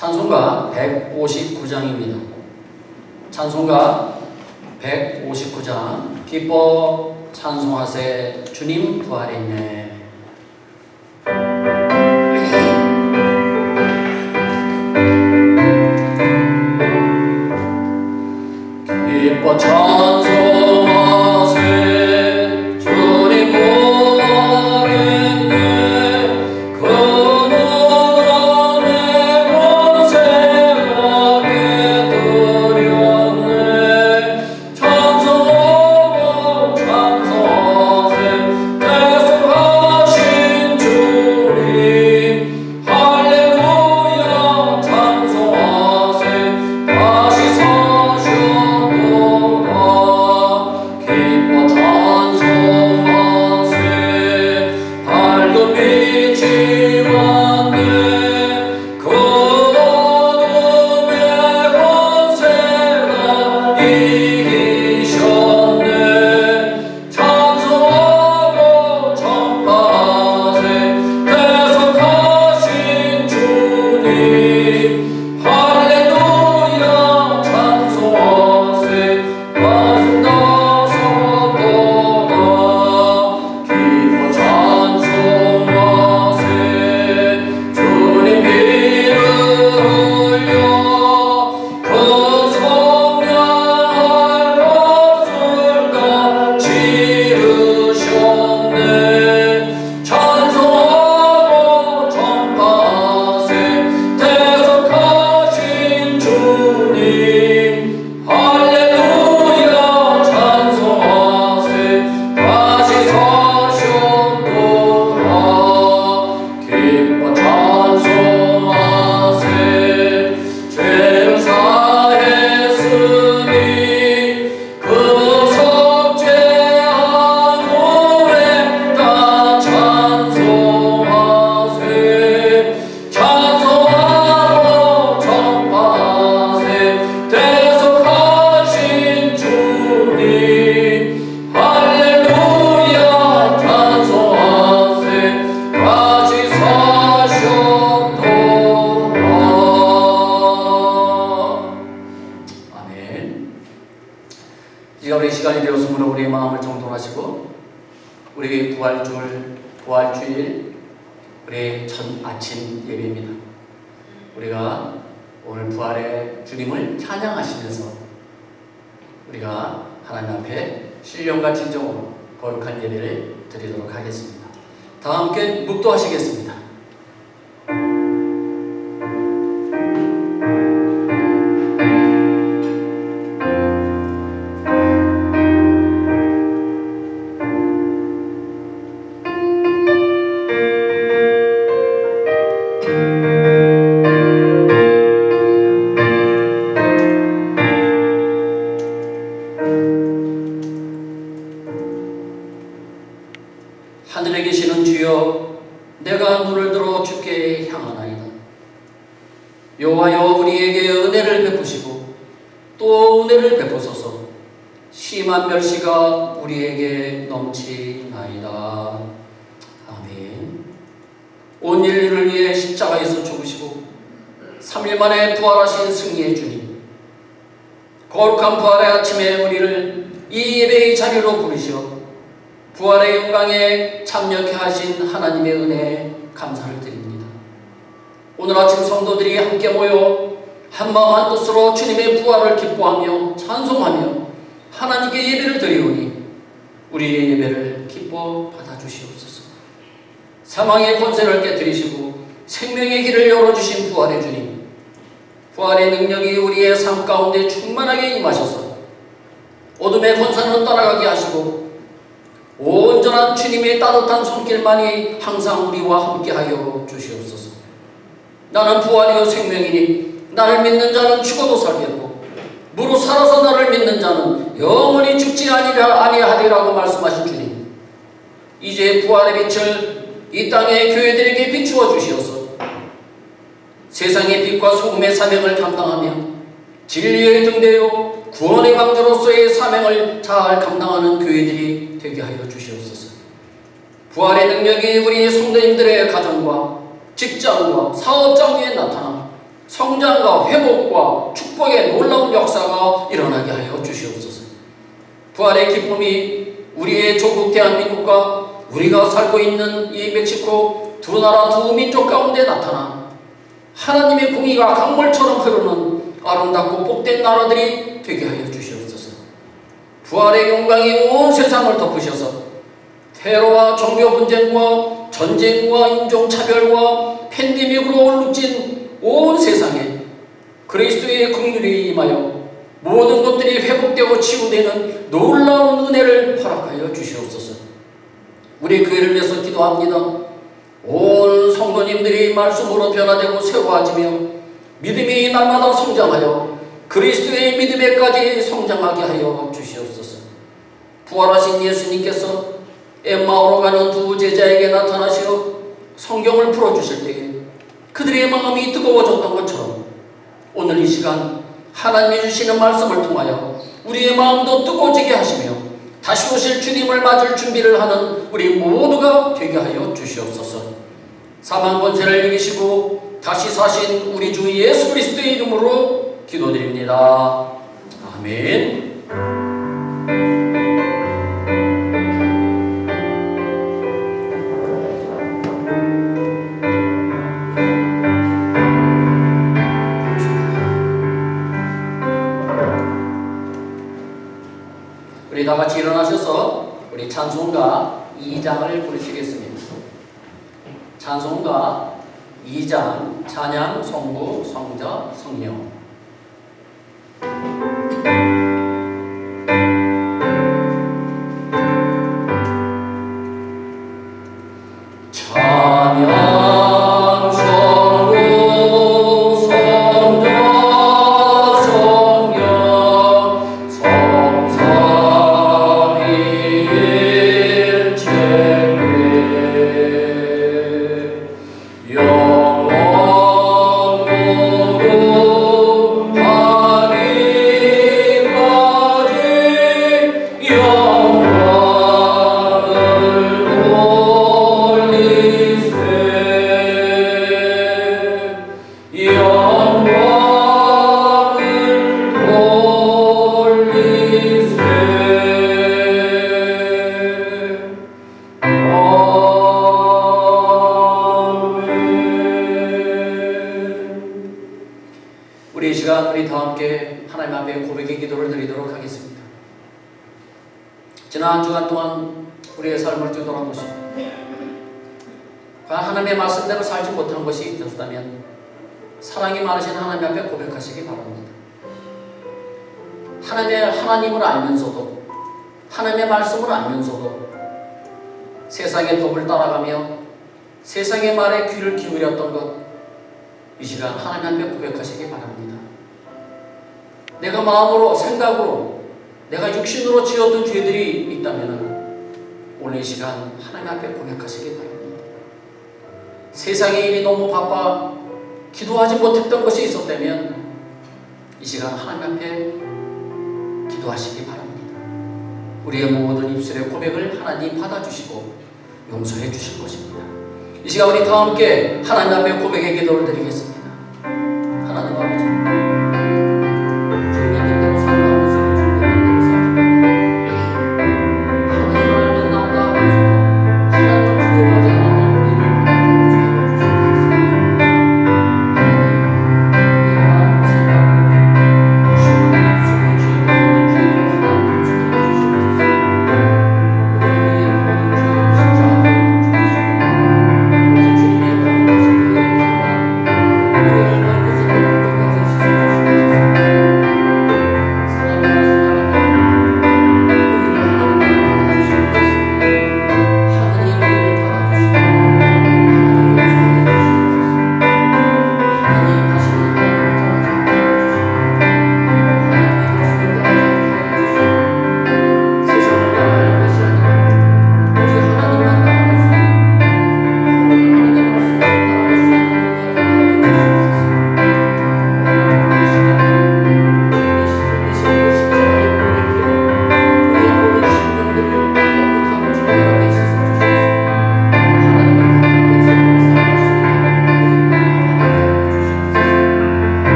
찬송가 159장입니다. 찬송가 159장 기뻐 찬송하세 주님 부활했네. 기뻐 찬송하세 주님 부활했네. 그는 내 권세하게 드렸네. 찬송하고 찬송하세 대속하신 주님. 할렐루야 찬송하세 다시 사셨도다. 기뻐 찬송하세 밝은 빛이 왔네. 그 어둠의 권세가 이기셨네. 찬송하고 찬송하세 대속하신 주님. 할렐루야 찬송하세 말씀나섰도다. 기뻐 찬송하세 주님 피를 흘려 그 성량할 값을 다 치르셨네. 찬송하고 찬송하세 대속하신 주님. 할렐루야 찬송하세 다시 사셨도다. 기뻐 찬송하세 죄를 사했으니 그 속죄한 후에 다 찬송하세. 찬송하고 찬송하세 대속하신 주님. 할렐루야 찬송하세 다시 사셨도다. 아멘. 이제 우리 시간이 되었으므로 우리의 마음을 정돈하시고 우리 부활주일 우리의 첫 아침 예배입니다. 우리가 오늘 부활의 주님을 찬양하시면서 우리가 하나님 앞에 신령과 진정으로 거룩한 예배를 드리도록 하겠습니다. 다 함께 묵도하시겠습니다. 하늘에 계시는 주여, 내가 눈을 들어 주께 향하나이다. 여호와여, 우리에게 은혜를 베푸시고 또 은혜를 베푸소서. 심한 멸시가 우리에게 넘치나이다. 아멘. 온 인류를 위해 십자가에서 죽으시고 3일 만에 부활하신 승리의 주님, 거룩한 부활의 아침에 우리를 이 예배의 자리로 부르시어 부활의 영광에 참여케 하신 하나님의 은혜에 감사를 드립니다. 오늘 아침 성도들이 함께 모여 한마음 한뜻으로 주님의 부활을 기뻐하며 찬송하며 하나님께 예배를 드리오니 우리의 예배를 기뻐 받아주시옵소서. 사망의 권세를 깨뜨리시고 생명의 길을 열어주신 부활의 주님, 부활의 능력이 우리의 삶 가운데 충만하게 임하셔서 어둠의 권세는 떠나가게 하시고 온전한 주님의 따뜻한 손길만이 항상 우리와 함께하여 주시옵소서. 나는 부활이요 생명이니 나를 믿는 자는 죽어도 살겠고 무릇 살아서 나를 믿는 자는 영원히 죽지 아니하리라고 말씀하신 주님, 이제 부활의 빛을 이 땅의 교회들에게 비추어 주시어서 세상의 빛과 소금의 사명을 감당하며 진리의 등대요 구원의 강조로서의 사명을 잘 감당하는 교회들이 되게 하여 주시옵소서. 부활의 능력이 우리 성도님들의 가정과 직장과 사업장 위에 나타나 성장과 회복과 축복의 놀라운 역사가 일어나게 하여 주시옵소서. 부활의 기쁨이 우리의 조국 대한민국과 우리가 살고 있는 이 멕시코 두 나라 두 민족 가운데 나타나 하나님의 공의가 강물처럼 흐르는 아름답고 복된 나라들이 되게 하여 주시옵소서. 부활의 영광이 온 세상을 덮으셔서 테러와 종교 분쟁과 전쟁과 인종차별과 팬데믹으로 얼룩진 온 세상에 그리스도의 긍휼이 임하여 모든 것들이 회복되고 치유되는 놀라운 은혜를 허락하여 주시옵소서. 우리 교회를 위해서 기도합니다. 온 성도님들이 말씀으로 변화되고 새로워지며 믿음이 날마다 성장하여 그리스도의 믿음에까지 성장하게 하여 주시옵소서. 부활하신 예수님께서 엠마오로 가는 두 제자에게 나타나시어 성경을 풀어주실 때에 그들의 마음이 뜨거워졌던 것처럼 오늘 이 시간 하나님이 주시는 말씀을 통하여 우리의 마음도 뜨거워지게 하시며 다시 오실 주님을 맞을 준비를 하는 우리 모두가 되게 하여 주시옵소서. 사망 권세를 이기시고 다시 사신 우리 주 예수 그리스도의 이름으로 기도드립니다. 아멘. 우리 다 같이 일어나셔서 우리 찬송가 2장을 부르시겠습니다. 찬송가 2장 찬양, 성부, 성자, 성령. 우리 이 시간 우리 다 함께 하나님 앞에 고백의 기도를 드리도록 하겠습니다. 지난 한 주간 동안 우리의 삶을 뒤돌아보시고 과연 하나님의 말씀대로 살지 못한 것이 있었다면 사랑이 많으신 하나님 앞에 고백하시기 바랍니다. 하나님을 알면서도 하나님의 말씀을 알면서도 세상의 법을 따라가며 세상의 말에 귀를 기울였던 것, 이 시간 하나님 앞에 고백하시기 바랍니다. 내가 마음으로 생각으로 내가 육신으로 지었던 죄들이 있다면 오늘 이 시간 하나님 앞에 고백하시기 바랍니다. 세상의 일이 너무 바빠 기도하지 못했던 것이 있었다면 이 시간 하나님 앞에 기도하시기 바랍니다. 우리의 모든 입술의 고백을 하나님 받아주시고 용서해 주실 것입니다. 이 시간 우리 다 함께 하나님 앞에 고백의 기도를 드리겠습니다. 하나님 아버지, 주님의 뜻대로 살아가면서 주님의 뜻대로 살아가면서 하나님을 알면 나보다 하면서 하나님을 두려워하지 않았던 우리를 하나님 주시옵소서. 하나님, 내가 마음으로 생각하고 육신으로 입술로 지었던 모든 죄를 하나님 주시옵소서. 우리의 모든 죄를 십자가에 주시옵소서. 오직 주님의 모든 것을 위해 기도하는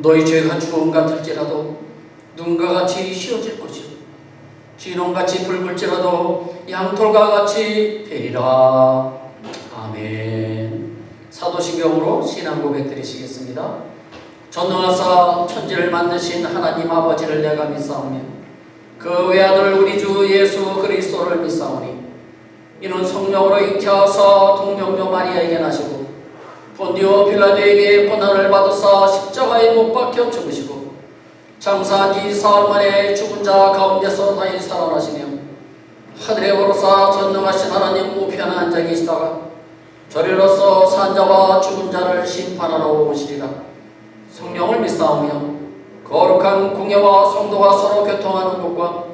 너희 죄가 주홍 같을지라도 눈과 같이 휘어질 것이요 진홍같이 붉을지라도 양털과 같이 되리라. 아멘. 사도신경으로 신앙 고백 드리시겠습니다. 전능하사 천지를 만드신 하나님 아버지를 내가 믿사오며 그 외아들 우리 주 예수 그리스도를 믿사오니 이는 성령으로 잉태하사 동정녀 마리아에게 나시고 본디오 빌라도에게 고난을 받으사 십자가에 못 박혀 죽으시고 장사한 지 사흘 만에 죽은 자 가운데서 다시 살아나시며 하늘에 오르사 전능하신 하나님 우편에 앉아 계시다가 저리로서 산 자와 죽은 자를 심판하러 오시리라. 성령을 믿사오며 거룩한 공예와 성도가 서로 교통하는 것과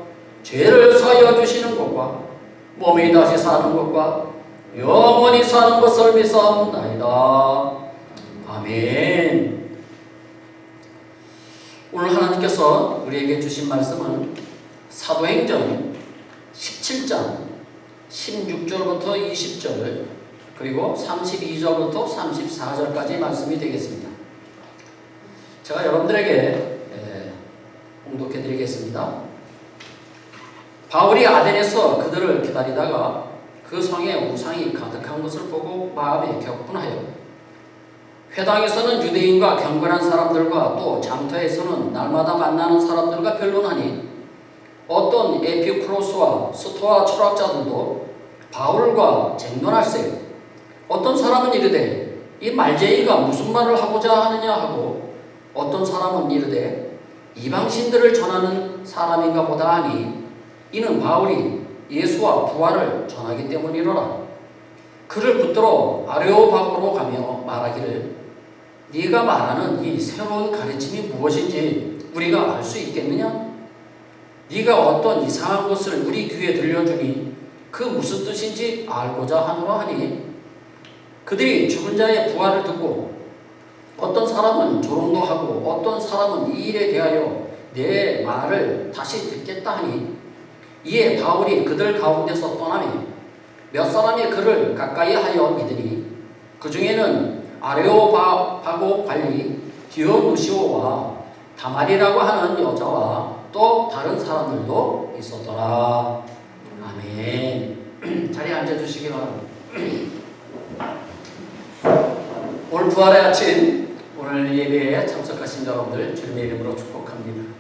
죄를 사하여 주시는 것과 몸이 다시 사는 것과 영원히 사는 것을 믿사옵나이다. 아멘. 오늘 하나님께서 우리에게 주신 말씀은 사도행전 17장 16절부터 20절 그리고 32절부터 34절까지 말씀이 되겠습니다. 제가 여러분들에게 봉독해 드리겠습니다. 바울이 아덴에서 그들을 기다리다가 그 성에 우상이 가득한 것을 보고 마음에 격분하여 회당에서는 유대인과 경건한 사람들과 또 장터에서는 날마다 만나는 사람들과 변론하니 어떤 에피쿠로스와 스토아 철학자들도 바울과 쟁론할세. 어떤 사람은 이르되 이 말쟁이가 무슨 말을 하고자 하느냐 하고 어떤 사람은 이르되 이방신들을 전하는 사람인가 보다 하니 이는 바울이 예수와 부활을 전하기 때문이로라. 그를 붙들어 아레오바고로 가며 말하기를 네가 말하는 이 새로운 가르침이 무엇인지 우리가 알 수 있겠느냐? 네가 어떤 이상한 것을 우리 귀에 들려주니 그 무슨 뜻인지 알고자 하노라 하니 그들이 죽은 자의 부활을 듣고 어떤 사람은 조롱도 하고 어떤 사람은 이 일에 대하여 내 말을 다시 듣겠다 하니 이에 바울이 그들 가운데서 떠나며 몇 사람이 그를 가까이 하여 믿으니 그 중에는 아레오바고 관리 디오누시오와 다말이라고 하는 여자와 또 다른 사람들도 있었더라. 아멘. 자리에 앉아주시기 바랍니다. 오늘 부활의 아침 오늘 예배에 참석하신 여러분들 주님의 이름으로 축복합니다.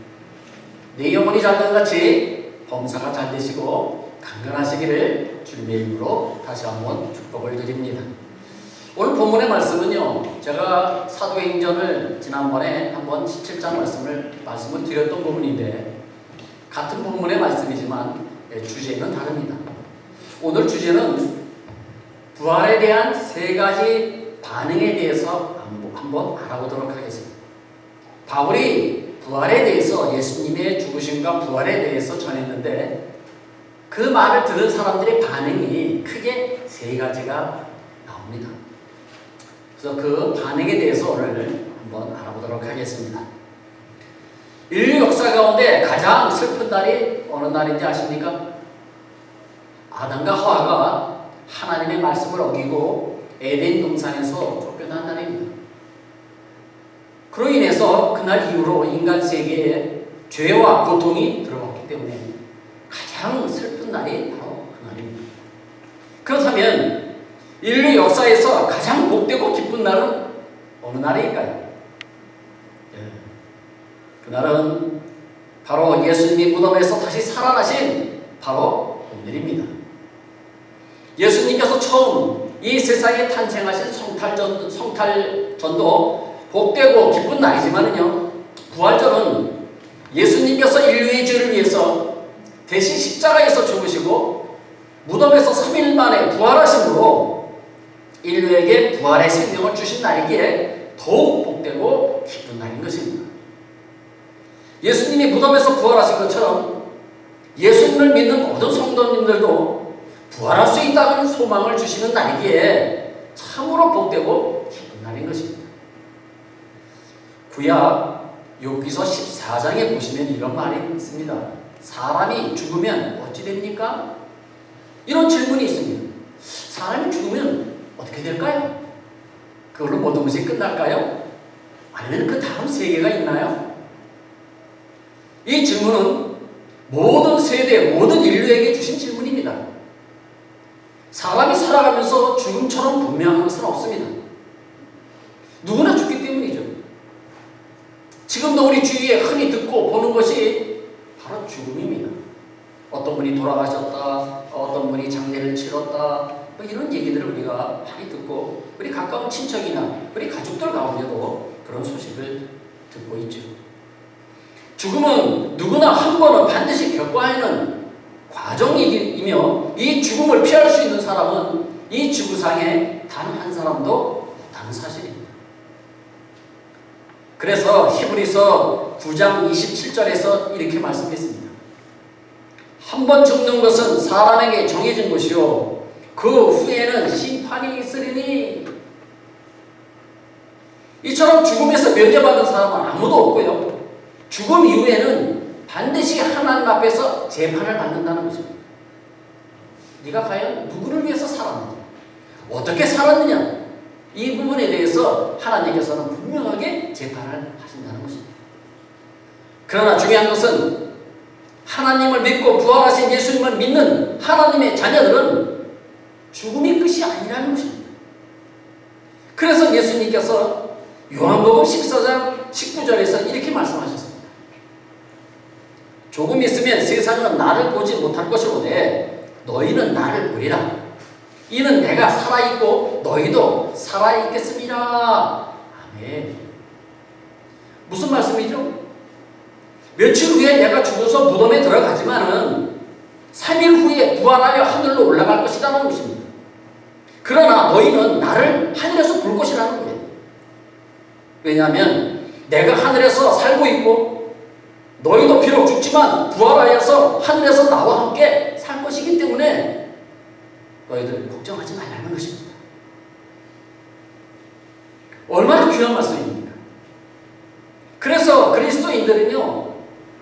내 영혼이 장관같이 범사가 잘 되시고 강건하시기를 주님의 이름으로 다시 한번 축복을 드립니다. 오늘 본문의 말씀은요, 제가 사도행전을 지난번에 한번 17장 말씀을 드렸던 부분인데 같은 본문의 말씀이지만 주제는 다릅니다. 오늘 주제는 부활에 대한 세 가지 반응에 대해서 한번 알아보도록 하겠습니다. 바울이 부활에 대해서 예수님의 죽으심과 부활에 대해서 전했는데 그 말을 들은 사람들의 반응이 크게 세 가지가 나옵니다. 그래서 그 반응에 대해서 오늘 한번 알아보도록 하겠습니다. 인류 역사 가운데 가장 슬픈 날이 어느 날인지 아십니까? 아담과 하와가 하나님의 말씀을 어기고 에덴 동산에서 쫓겨난 날입니다. 그로 인해서 그날 이후로 인간 세계에 죄와 고통이 들어왔기 때문에 가장 슬픈 날이 바로 그날입니다. 그렇다면 인류 역사에서 가장 복되고 기쁜 날은 어느 날일까요? 그날은 바로 예수님이 무덤에서 다시 살아나신 바로 오늘입니다. 예수님께서 처음 이 세상에 탄생하신 성탈전도 복되고 기쁜 날이지만은요, 부활절은 예수님께서 인류의 죄를 위해서 대신 십자가에서 죽으시고 무덤에서 3일 만에 부활하심으로 인류에게 부활의 생명을 주신 날이기에 더욱 복되고 기쁜 날인 것입니다. 예수님이 무덤에서 부활하신 것처럼 예수님을 믿는 모든 성도님들도 부활할 수 있다는 소망을 주시는 날이기에 참으로 복되고 기쁜 날인 것입니다. 구약 욥기서 14장에 보시면 이런 말이 있습니다. 사람이 죽으면 어찌 됩니까? 이런 질문이 있습니다. 사람이 죽으면 어떻게 될까요? 그걸로 모든 것이 끝날까요? 아니면 그 다음 세계가 있나요? 이 질문은 모든 세대, 모든 인류에게 주신 질문입니다. 사람이 살아가면서 죽음처럼 분명한 것은 없습니다. 누구나 죽기 때문이죠. 지금도 우리 주위에 흔히 듣고 보는 것이 바로 죽음입니다. 어떤 분이 돌아가셨다, 어떤 분이 장례를 치렀다, 뭐 이런 얘기들을 우리가 많이 듣고 우리 가까운 친척이나 우리 가족들 가운데도 그런 소식을 듣고 있죠. 죽음은 누구나 한 번은 반드시 겪어야 하는 과정이며 이 죽음을 피할 수 있는 사람은 이 지구상에 단 한 사람도 없다는 사실입니다. 그래서 히브리서 9장 27절에서 이렇게 말씀했습니다. 한 번 죽는 것은 사람에게 정해진 것이요 그 후에는 심판이 있으리니. 이처럼 죽음에서 면제받은 사람은 아무도 없고요. 죽음 이후에는 반드시 하나님 앞에서 재판을 받는다는 것입니다. 네가 과연 누구를 위해서 살았느냐? 어떻게 살았느냐? 이 부분에 대해서 하나님께서는 분명하게 재판을 하신다는 것입니다. 그러나 중요한 것은 하나님을 믿고 부활하신 예수님을 믿는 하나님의 자녀들은 죽음이 끝이 아니라는 것입니다. 그래서 예수님께서 요한복음 14장 19절에서 이렇게 말씀하셨습니다. 조금 있으면 세상은 나를 보지 못할 것이로되 너희는 나를 보리라. 이는 내가 살아있고 너희도 살아있겠습니다. 아멘. 무슨 말씀이죠? 며칠 후에 내가 죽어서 무덤에 들어가지만은 3일 후에 부활하여 하늘로 올라갈 것이라는 것입니다. 그러나 너희는 나를 하늘에서 볼 것이라는 거예요. 왜냐하면 내가 하늘에서 살고 있고 너희도 비록 죽지만 부활하여서 하늘에서 나와 함께 살 것이기 때문에 너희들 걱정하지 말라는 것입니다. 얼마나 귀한 말씀입니까? 그래서 그리스도인들은요,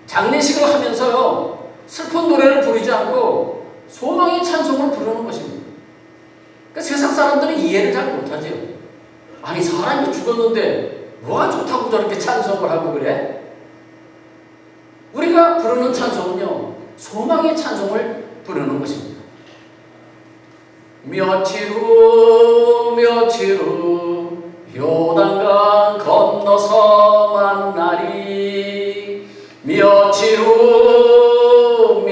장례식을 하면서요, 슬픈 노래를 부르지 않고 소망의 찬송을 부르는 것입니다. 그러니까 세상 사람들은 이해를 잘 못하죠. 아니, 사람이 죽었는데 뭐가 좋다고 저렇게 찬송을 하고 그래? 우리가 부르는 찬송은요, 소망의 찬송을 부르는 것입니다. 며칠 후 요단강 건너서 만나리. 며칠 후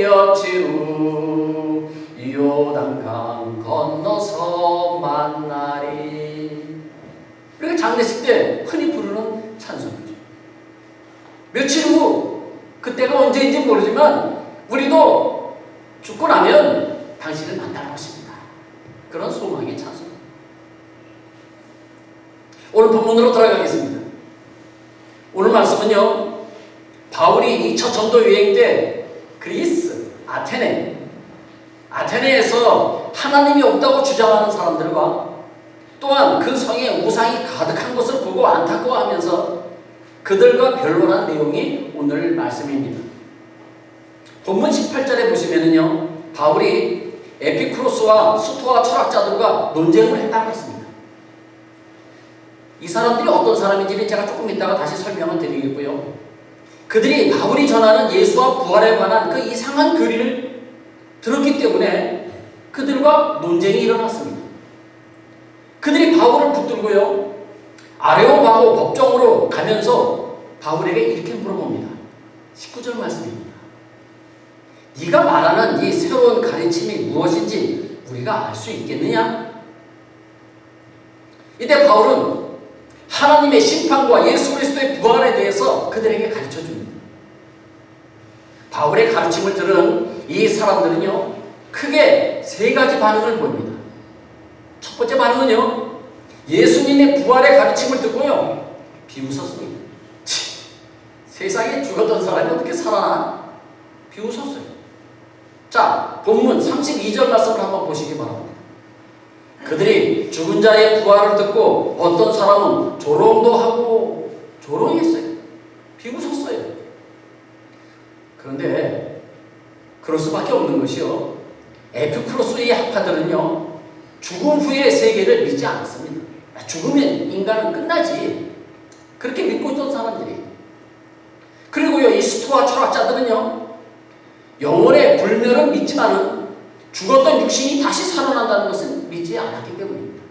요단강 건너서 만나리. 우리가 장례식 때 흔히 부르는 찬송이죠. 며칠 후, 그때가 언제인지 모르지만 우리도 죽고 나면 당신을 만날 것입니다. 그런 소망의 찬송. 오늘 본문으로 돌아가겠습니다. 오늘 말씀은요, 바울이 2차 전도 여행 때 그리스, 아테네에서 하나님이 없다고 주장하는 사람들과 또한 그 성에 우상이 가득한 것을 보고 안타까워하면서 그들과 변론한 내용이 오늘 말씀입니다. 본문 18절에 보시면은요, 바울이 에피쿠로스와 스토아 철학자들과 논쟁을 했다고 했습니다. 이 사람들이 어떤 사람인지는 제가 조금 이따가 다시 설명을 드리겠고요. 그들이 바울이 전하는 예수와 부활에 관한 그 이상한 교리를 들었기 때문에 그들과 논쟁이 일어났습니다. 그들이 바울을 붙들고요, 아레오바고 법정으로 가면서 바울에게 이렇게 물어봅니다. 19절 말씀입니다. 네가 말하는 이 새로운 가르침이 무엇인지 우리가 알 수 있겠느냐? 이때 바울은 하나님의 심판과 예수 그리스도의 부활에 대해서 그들에게 가르쳐 줍니다. 바울의 가르침을 들은 이 사람들은요, 크게 세 가지 반응을 보입니다. 첫 번째 반응은요, 예수님의 부활의 가르침을 듣고요, 비웃었습니다. 세상에 죽었던 사람이 어떻게 살아나? 비웃었어요. 자, 본문 32절 말씀을 한번 보시기 바랍니다. 그들이 죽은 자의 부활을 듣고 어떤 사람은 조롱도 하고 조롱했어요. 비웃었어요. 그런데 그럴 수밖에 없는 것이요, 에피쿠로스의 학파들은요, 죽음 후의 세계를 믿지 않았습니다. 죽으면 인간은 끝나지. 그렇게 믿고 있던 사람들이. 그리고요, 이 스토아 철학자들은요, 영혼의 불멸은 믿지만은 죽었던 육신이 다시 살아난다는 것은 믿지 않았기 때문입니다.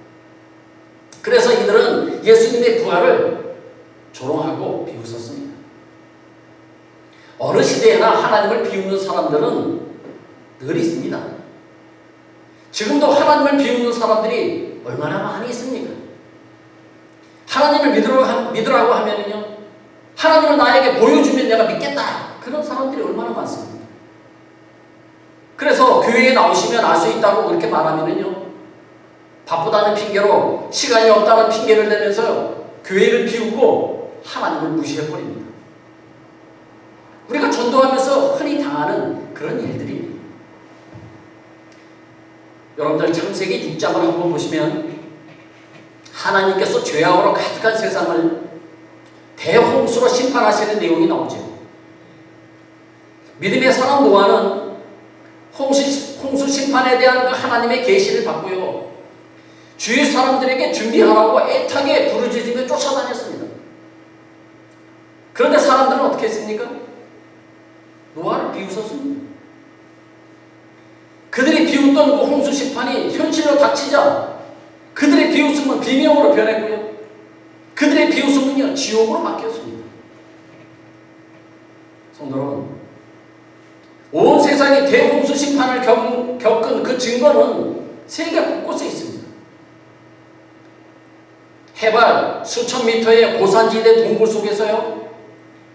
그래서 이들은 예수님의 부활을 조롱하고 비웃었습니다. 어느 시대에나 하나님을 비웃는 사람들은 늘 있습니다. 지금도 하나님을 비웃는 사람들이 얼마나 많이 있습니까? 하나님을 믿으라고 하면요, 하나님을 나에게 보여주면 내가 믿겠다. 그런 사람들이 얼마나 많습니다. 그래서 교회에 나오시면 알 수 있다고 그렇게 말하면요, 바쁘다는 핑계로, 시간이 없다는 핑계를 대면서요, 교회를 비웃고 하나님을 무시해버립니다. 우리가 전도하면서 흔히 당하는 그런 일들입니다. 여러분들 창세기 6장을 한번 보시면 하나님께서 죄악으로 가득한 세상을 대홍수로 심판하시는 내용이 나오죠. 믿음의 사람 노아는 홍수 심판에 대한 그 하나님의 계시를 받고요, 주위 사람들에게 준비하라고 애타게 부르짖으며 쫓아다녔습니다. 그런데 사람들은 어떻게 했습니까? 노아를 비웃었습니다. 그들이 비웃던 그 홍수 심판이 현실로 닥치자 그들의 비웃음은 비명으로 변했고요, 그들의 비웃음은요, 지옥으로 바뀌었습니다. 성도 여러분, 온 세상이 대홍수 심판을 겪은 그 증거는 세계 곳곳에 있습니다. 해발 수천 미터의 고산지대 동굴 속에서요,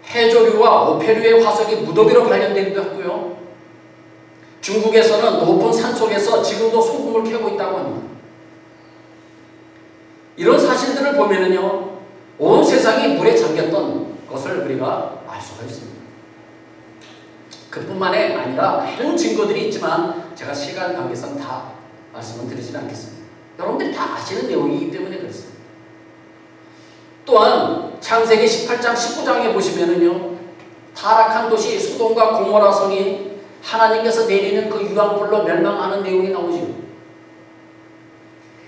해조류와 오페류의 화석이 무더기로 발견되기도 했고요, 중국에서는 높은 산 속에서 지금도 소금을 캐고 있다고 합니다. 이런 사실들을 보면은요, 온 세상이 물에 잠겼던 것을 우리가 알 수가 있습니다. 그뿐만 아니라 다른 증거들이 있지만 제가 시간 관계상 다 말씀을 드리지는 않겠습니다. 여러분들이 다 아시는 내용이기 때문에 그렇습니다. 또한 창세기 18장 19장에 보시면은요, 타락한 도시 소돔과 고모라 성이 하나님께서 내리는 그 유황불로 멸망하는 내용이 나오죠.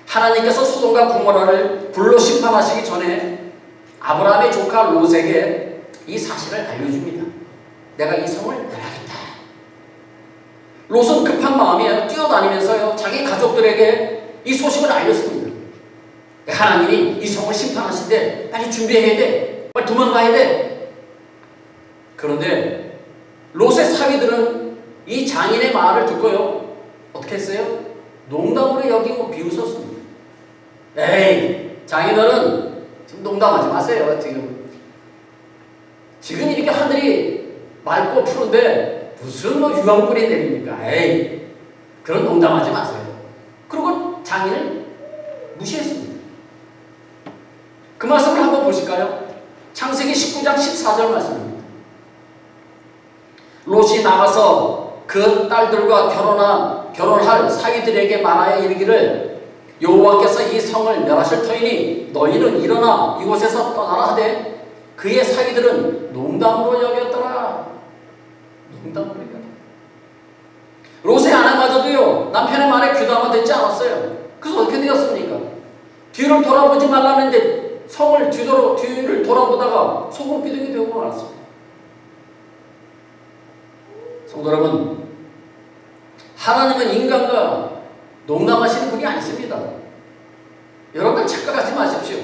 하나님께서 소돔과 고모라를 불로 심판하시기 전에 아브라함의 조카 롯에게 이 사실을 알려줍니다. 내가 이 성을 멸하겠다. 롯은 급한 마음에 뛰어다니면서요, 자기 가족들에게 이 소식을 알렸습니다. 하나님이 이 성을 심판하신데 빨리 준비해야 돼. 빨리 도망가야 돼. 그런데 롯의 사위들은 이 장인의 말을 듣고요, 어떻게 했어요? 농담으로 여기고 비웃었습니다. 에이, 장인어른 지금 농담하지 마세요. 지금 이렇게 하늘이 맑고 푸른데 무슨 유황불이 내립니까? 에이, 그런 농담하지 마세요. 그리고 장인을 무시했습니다. 그 말씀을 한번 보실까요? 창세기 19장 14절 말씀입니다. 롯이 나가서 그 딸들과 결혼할 사위들에게 말하여 이르기를 여호와께서 이 성을 멸하실 터이니 너희는 일어나 이곳에서 떠나라 하되 그의 사위들은 농담으로 여겼더라. 농담으로 여겼더라. 롯의 아내마저도요, 남편의 말에 귀담아 듣지 않았어요. 그래서 어떻게 되었습니까? 뒤를 돌아보지 말라는데 성을 뒤를 돌아보다가 소금기둥이 되고 말았습니다. 성도 여러분, 하나님은 인간과 농담하시는 분이 아니십니다. 여러분 착각하지 마십시오.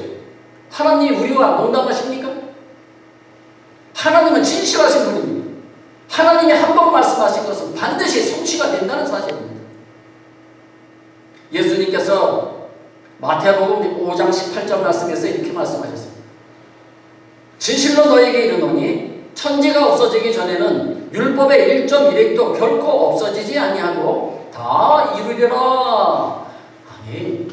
하나님이 우리와 농담하십니까? 하나님은 진실하신 분입니다. 하나님이 한 번 말씀하신 것은 반드시 성취가 된다는 사실입니다. 예수님께서 마태복음 5장 18절 말씀에서 이렇게 말씀하셨습니다. 진실로 너에게 이르노니 천지가 없어지기 전에는 율법의 1.1획도 결코 없어지지 아니하고 다 이루리라. 아니,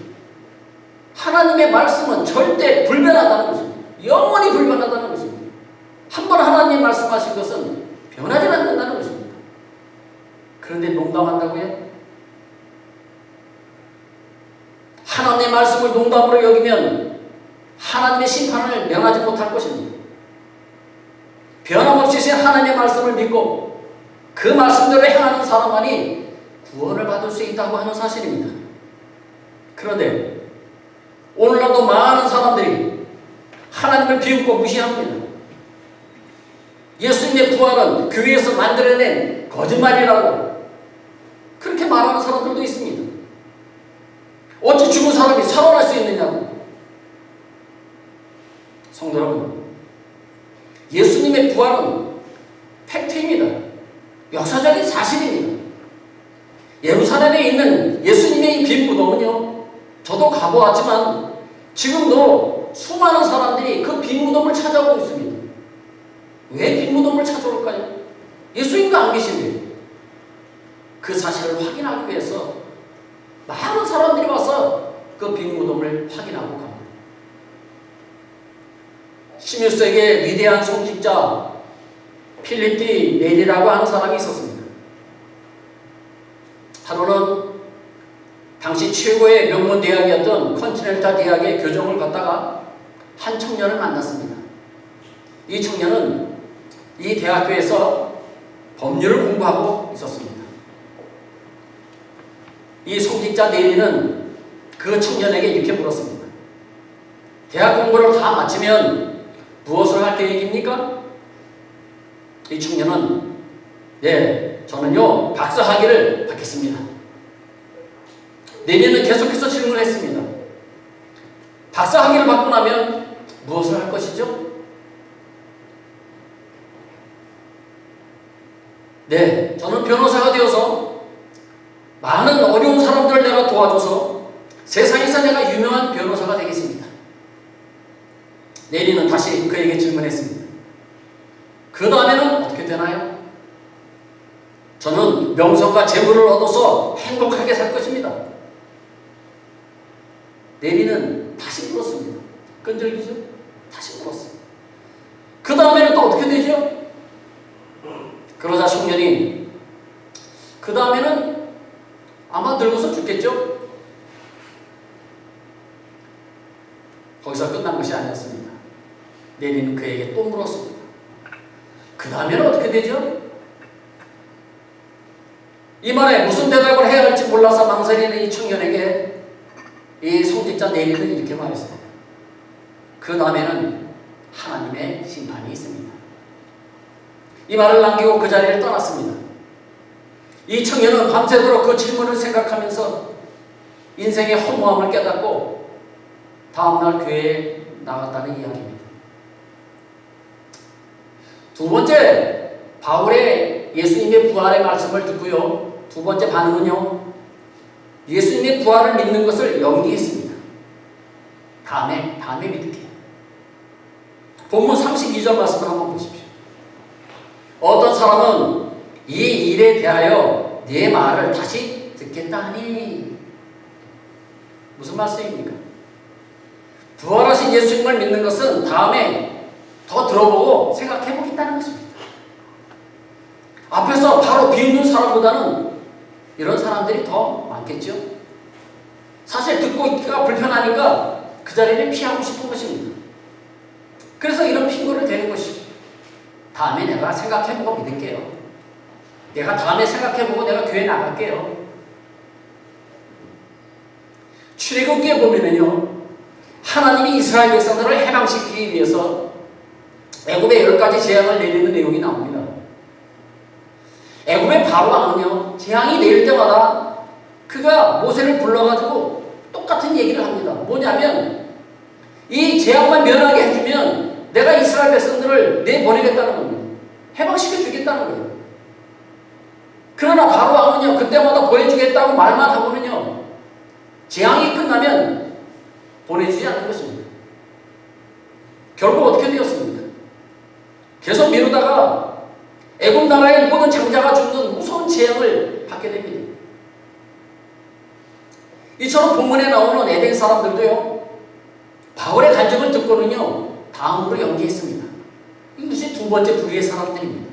하나님의 말씀은 절대 불변하다는 것입니다. 영원히 불변하다는 것입니다. 한 번 하나님 말씀하신 것은 변하지 않는다는 것입니다. 그런데 농담한다고요? 하나님의 말씀을 농담으로 여기면 하나님의 심판을 면하지 못할 것입니다. 변함없이 하나님의 말씀을 믿고 그 말씀대로 행하는 사람만이 구원을 받을 수 있다고 하는 사실입니다. 그런데 오늘날도 많은 사람들이 하나님을 비웃고 무시합니다. 예수님의 부활은 교회에서 만들어낸 거짓말이라고 그렇게 말하는 사람들도 있습니다. 어찌 죽은 사람이 살아날 수 있느냐고. 성도 여러분, 예수님의 부활은 팩트입니다. 역사적인 사실입니다. 예루살렘에 있는 예수님의 이 빈 무덤은요, 저도 가보았지만 지금도 수많은 사람들이 그 빈 무덤을 찾아오고 있습니다. 왜 빈 무덤을 찾아올까요? 예수님도 안 계신데요. 그 사실을 확인하기 위해서 많은 사람들이 와서 그 빈 무덤을 확인하고 갑니다. 16세기의 위대한 성직자 필립 디 네리라고 하는 사람이 있었습니다. 하루는 당시 최고의 명문 대학이었던 컨티넨탈 대학의 교정을 받다가 한 청년을 만났습니다. 이 청년은 이 대학교에서 법률을 공부하고 있었습니다. 이 성직자 네리는 그 청년에게 이렇게 물었습니다. 대학 공부를 다 마치면 무엇을 할 계획입니까? 이 청년은 네, 저는요 박사학위를 받겠습니다. 네리는 계속해서 질문을 했습니다. 박사학위를 받고 나면 무엇을 할 것이죠? 네, 저는 변호사가 되어서 많은 어려운 사람들을 내가 도와줘서 세상에서 내가 유명한 변호사가 되겠습니다. 네리는 다시 그에게 질문했습니다. 그 다음에는 어떻게 되나요? 저는 명성과 재물을 얻어서 행복하게 살 것입니다. 네리는 다시 물었습니다. 끈질기죠? 다시 물었어요. 그 다음에는 또 어떻게 되죠? 그러자 청년이 그 다음에는 아마 늙어서 죽겠죠? 거기서 끝난 것이 아니었습니다. 네리는 그에게 또 물었습니다. 그 다음에는 어떻게 되죠? 이 말에 무슨 대답을 해야 할지 몰라서 망설이는 이 청년에게 이 성직자 네리는 이렇게 말했어요. 그 다음에는 하나님의 심판이 있습니다. 이 말을 남기고 그 자리를 떠났습니다. 이 청년은 밤새도록 그 질문을 생각하면서 인생의 허무함을 깨닫고 다음날 교회에 나갔다는 이야기입니다. 두 번째, 바울의 예수님의 부활의 말씀을 듣고요. 두 번째 반응은요. 예수님의 부활을 믿는 것을 연기했습니다. 다음에 믿을게요. 본문 32절 말씀을 한번 보십시오. 어떤 사람은 이 일에 대하여 네 말을 다시 듣겠다 하니 무슨 말씀입니까? 부활하신 예수님을 믿는 것은 다음에 더 들어보고 생각해 보겠다는 것입니다. 앞에서 바로 비웃는 사람보다는 이런 사람들이 더 많겠죠. 사실 듣고 있기가 불편하니까 그 자리를 피하고 싶은 것입니다. 그래서 이런 핑계를 대는 것이죠. 다음에 내가 생각해보고 믿을게요. 내가 다음에 생각해보고 내가 교회 나갈게요. 출애굽기에 보면은요, 하나님이 이스라엘 백성들을 해방시키기 위해서 애굽에 10가지 재앙을 내리는 내용이 나옵니다. 애굽의 바로 왕은요, 재앙이 내릴 때마다 그가 모세를 불러가지고 똑같은 얘기를 합니다. 뭐냐면 이 재앙만 면하게 해주면 내가 이스라엘 백성들을 내보내겠다는 겁니다. 해방시켜 주겠다는 거예요. 그러나 바로 왕은요, 그때마다 보내주겠다고 말만 하고는요, 재앙이 끝나면 보내주지 않는 것입니다. 결국 어떻게 되었습니까? 계속 미루다가 애굽 나라의 모든 장자가 죽는 무서운 재앙을 받게 됩니다. 이처럼 본문에 나오는 에덴 사람들도요, 바울의 간증을 듣고는요, 다음으로 연기했습니다. 이것이 두 번째 부류의 사람들입니다.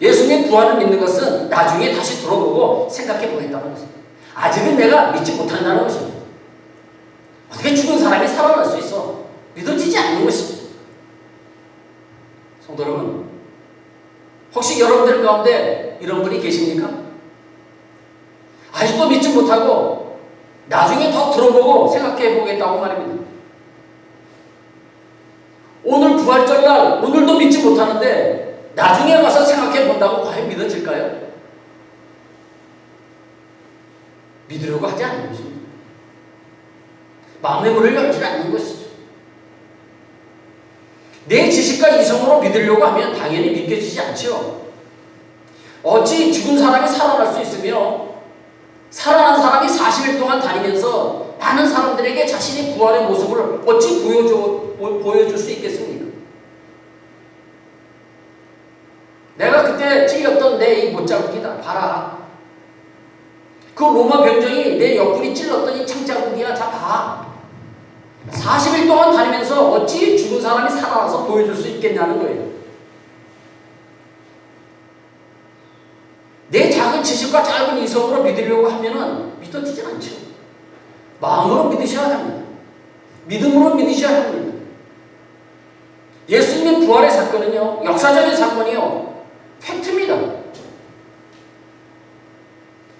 예수님의 부활을 믿는 것은 나중에 다시 들어보고 생각해 보겠다는 것입니다. 아직은 내가 믿지 못한다는 것입니다. 어떻게 죽은 사람이 살아날 수 있어? 믿어지지 않는 것입니다. 성도 여러분, 혹시 여러분들 가운데 이런 분이 계십니까? 아직도 믿지 못하고 나중에 더 들어보고 생각해 보겠다고 말입니다. 부활절날 오늘도 믿지 못하는데 나중에 가서 생각해 본다고 과연 믿어질까요? 믿으려고 하지 않는 것입니다. 마음의 문을 열지 않는 것이죠. 내 지식과 이성으로 믿으려고 하면 당연히 믿겨지지 않죠. 어찌 죽은 사람이 살아날 수 있으며 살아난 사람이 40일 동안 다니면서 많은 사람들에게 자신의 부활의 모습을 어찌 보여줄 수 있겠습니까? 내가 그때 찔렸던 내 이 못자국이다. 봐라. 그 로마 병정이 내 옆구리 찔렀던 이 창자국이야. 자 봐. 40일 동안 다니면서 어찌 죽은 사람이 살아나서 보여줄 수 있겠냐는 거예요. 내 작은 지식과 짧은 이성으로 믿으려고 하면은 믿어지지 않죠. 마음으로 믿으셔야 합니다. 믿음으로 믿으셔야 합니다. 예수님의 부활의 사건은요, 역사적인 사건이요, 팩트입니다.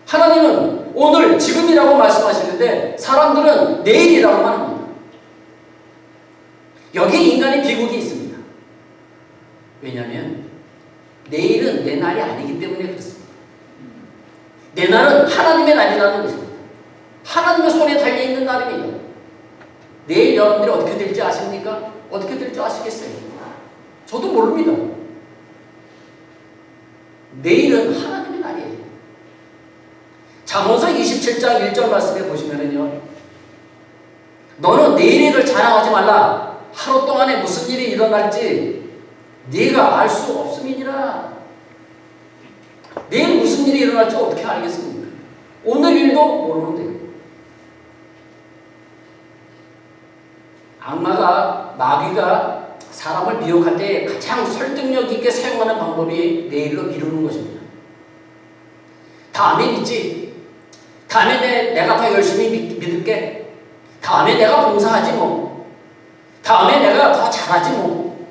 하나님은 오늘, 지금이라고 말씀하시는데 사람들은 내일이라고만 합니다. 여기에 인간의 비극이 있습니다. 왜냐하면 내일은 내 날이 아니기 때문에 그렇습니다. 내 날은 하나님의 날이라는 것입니다. 하나님의 손에 달려있는 날입니다. 내일 여러분들이 어떻게 될지 아십니까? 어떻게 될지 아시겠어요? 저도 모릅니다. 내일은 하나님의 날이에요. 잠언서 27장 1절 말씀에 보시면은요, 너는 내일 일을 자랑하지 말라. 하루 동안에 무슨 일이 일어날지 네가 알 수 없음이니라. 내일 무슨 일이 일어날지 어떻게 알겠습니까? 오늘 일도 모르는데요. 악마가, 마귀가 사람을 미혹할 때 가장 설득력 있게 사용하는 방법이 내일로 미루는 것입니다. 다음에 믿지. 다음에 내가 더 열심히 믿을게. 다음에 내가 봉사하지 뭐. 다음에 내가 더 잘하지 뭐.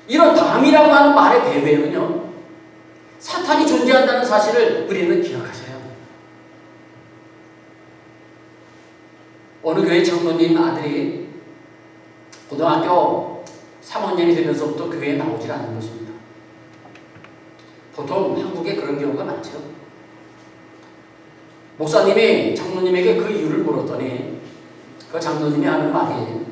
이런 다음이라고 하는 말의 배후에는요, 사탄이 존재한다는 사실을 우리는 기억하셔야 합니다. 어느 교회 장로님 아들이 고등학교 3학년이 되면서부터 교회에 나오질 않는 것입니다. 보통 한국에 그런 경우가 많죠. 목사님이 장로님에게 그 이유를 물었더니 그 장로님이 하는 말이,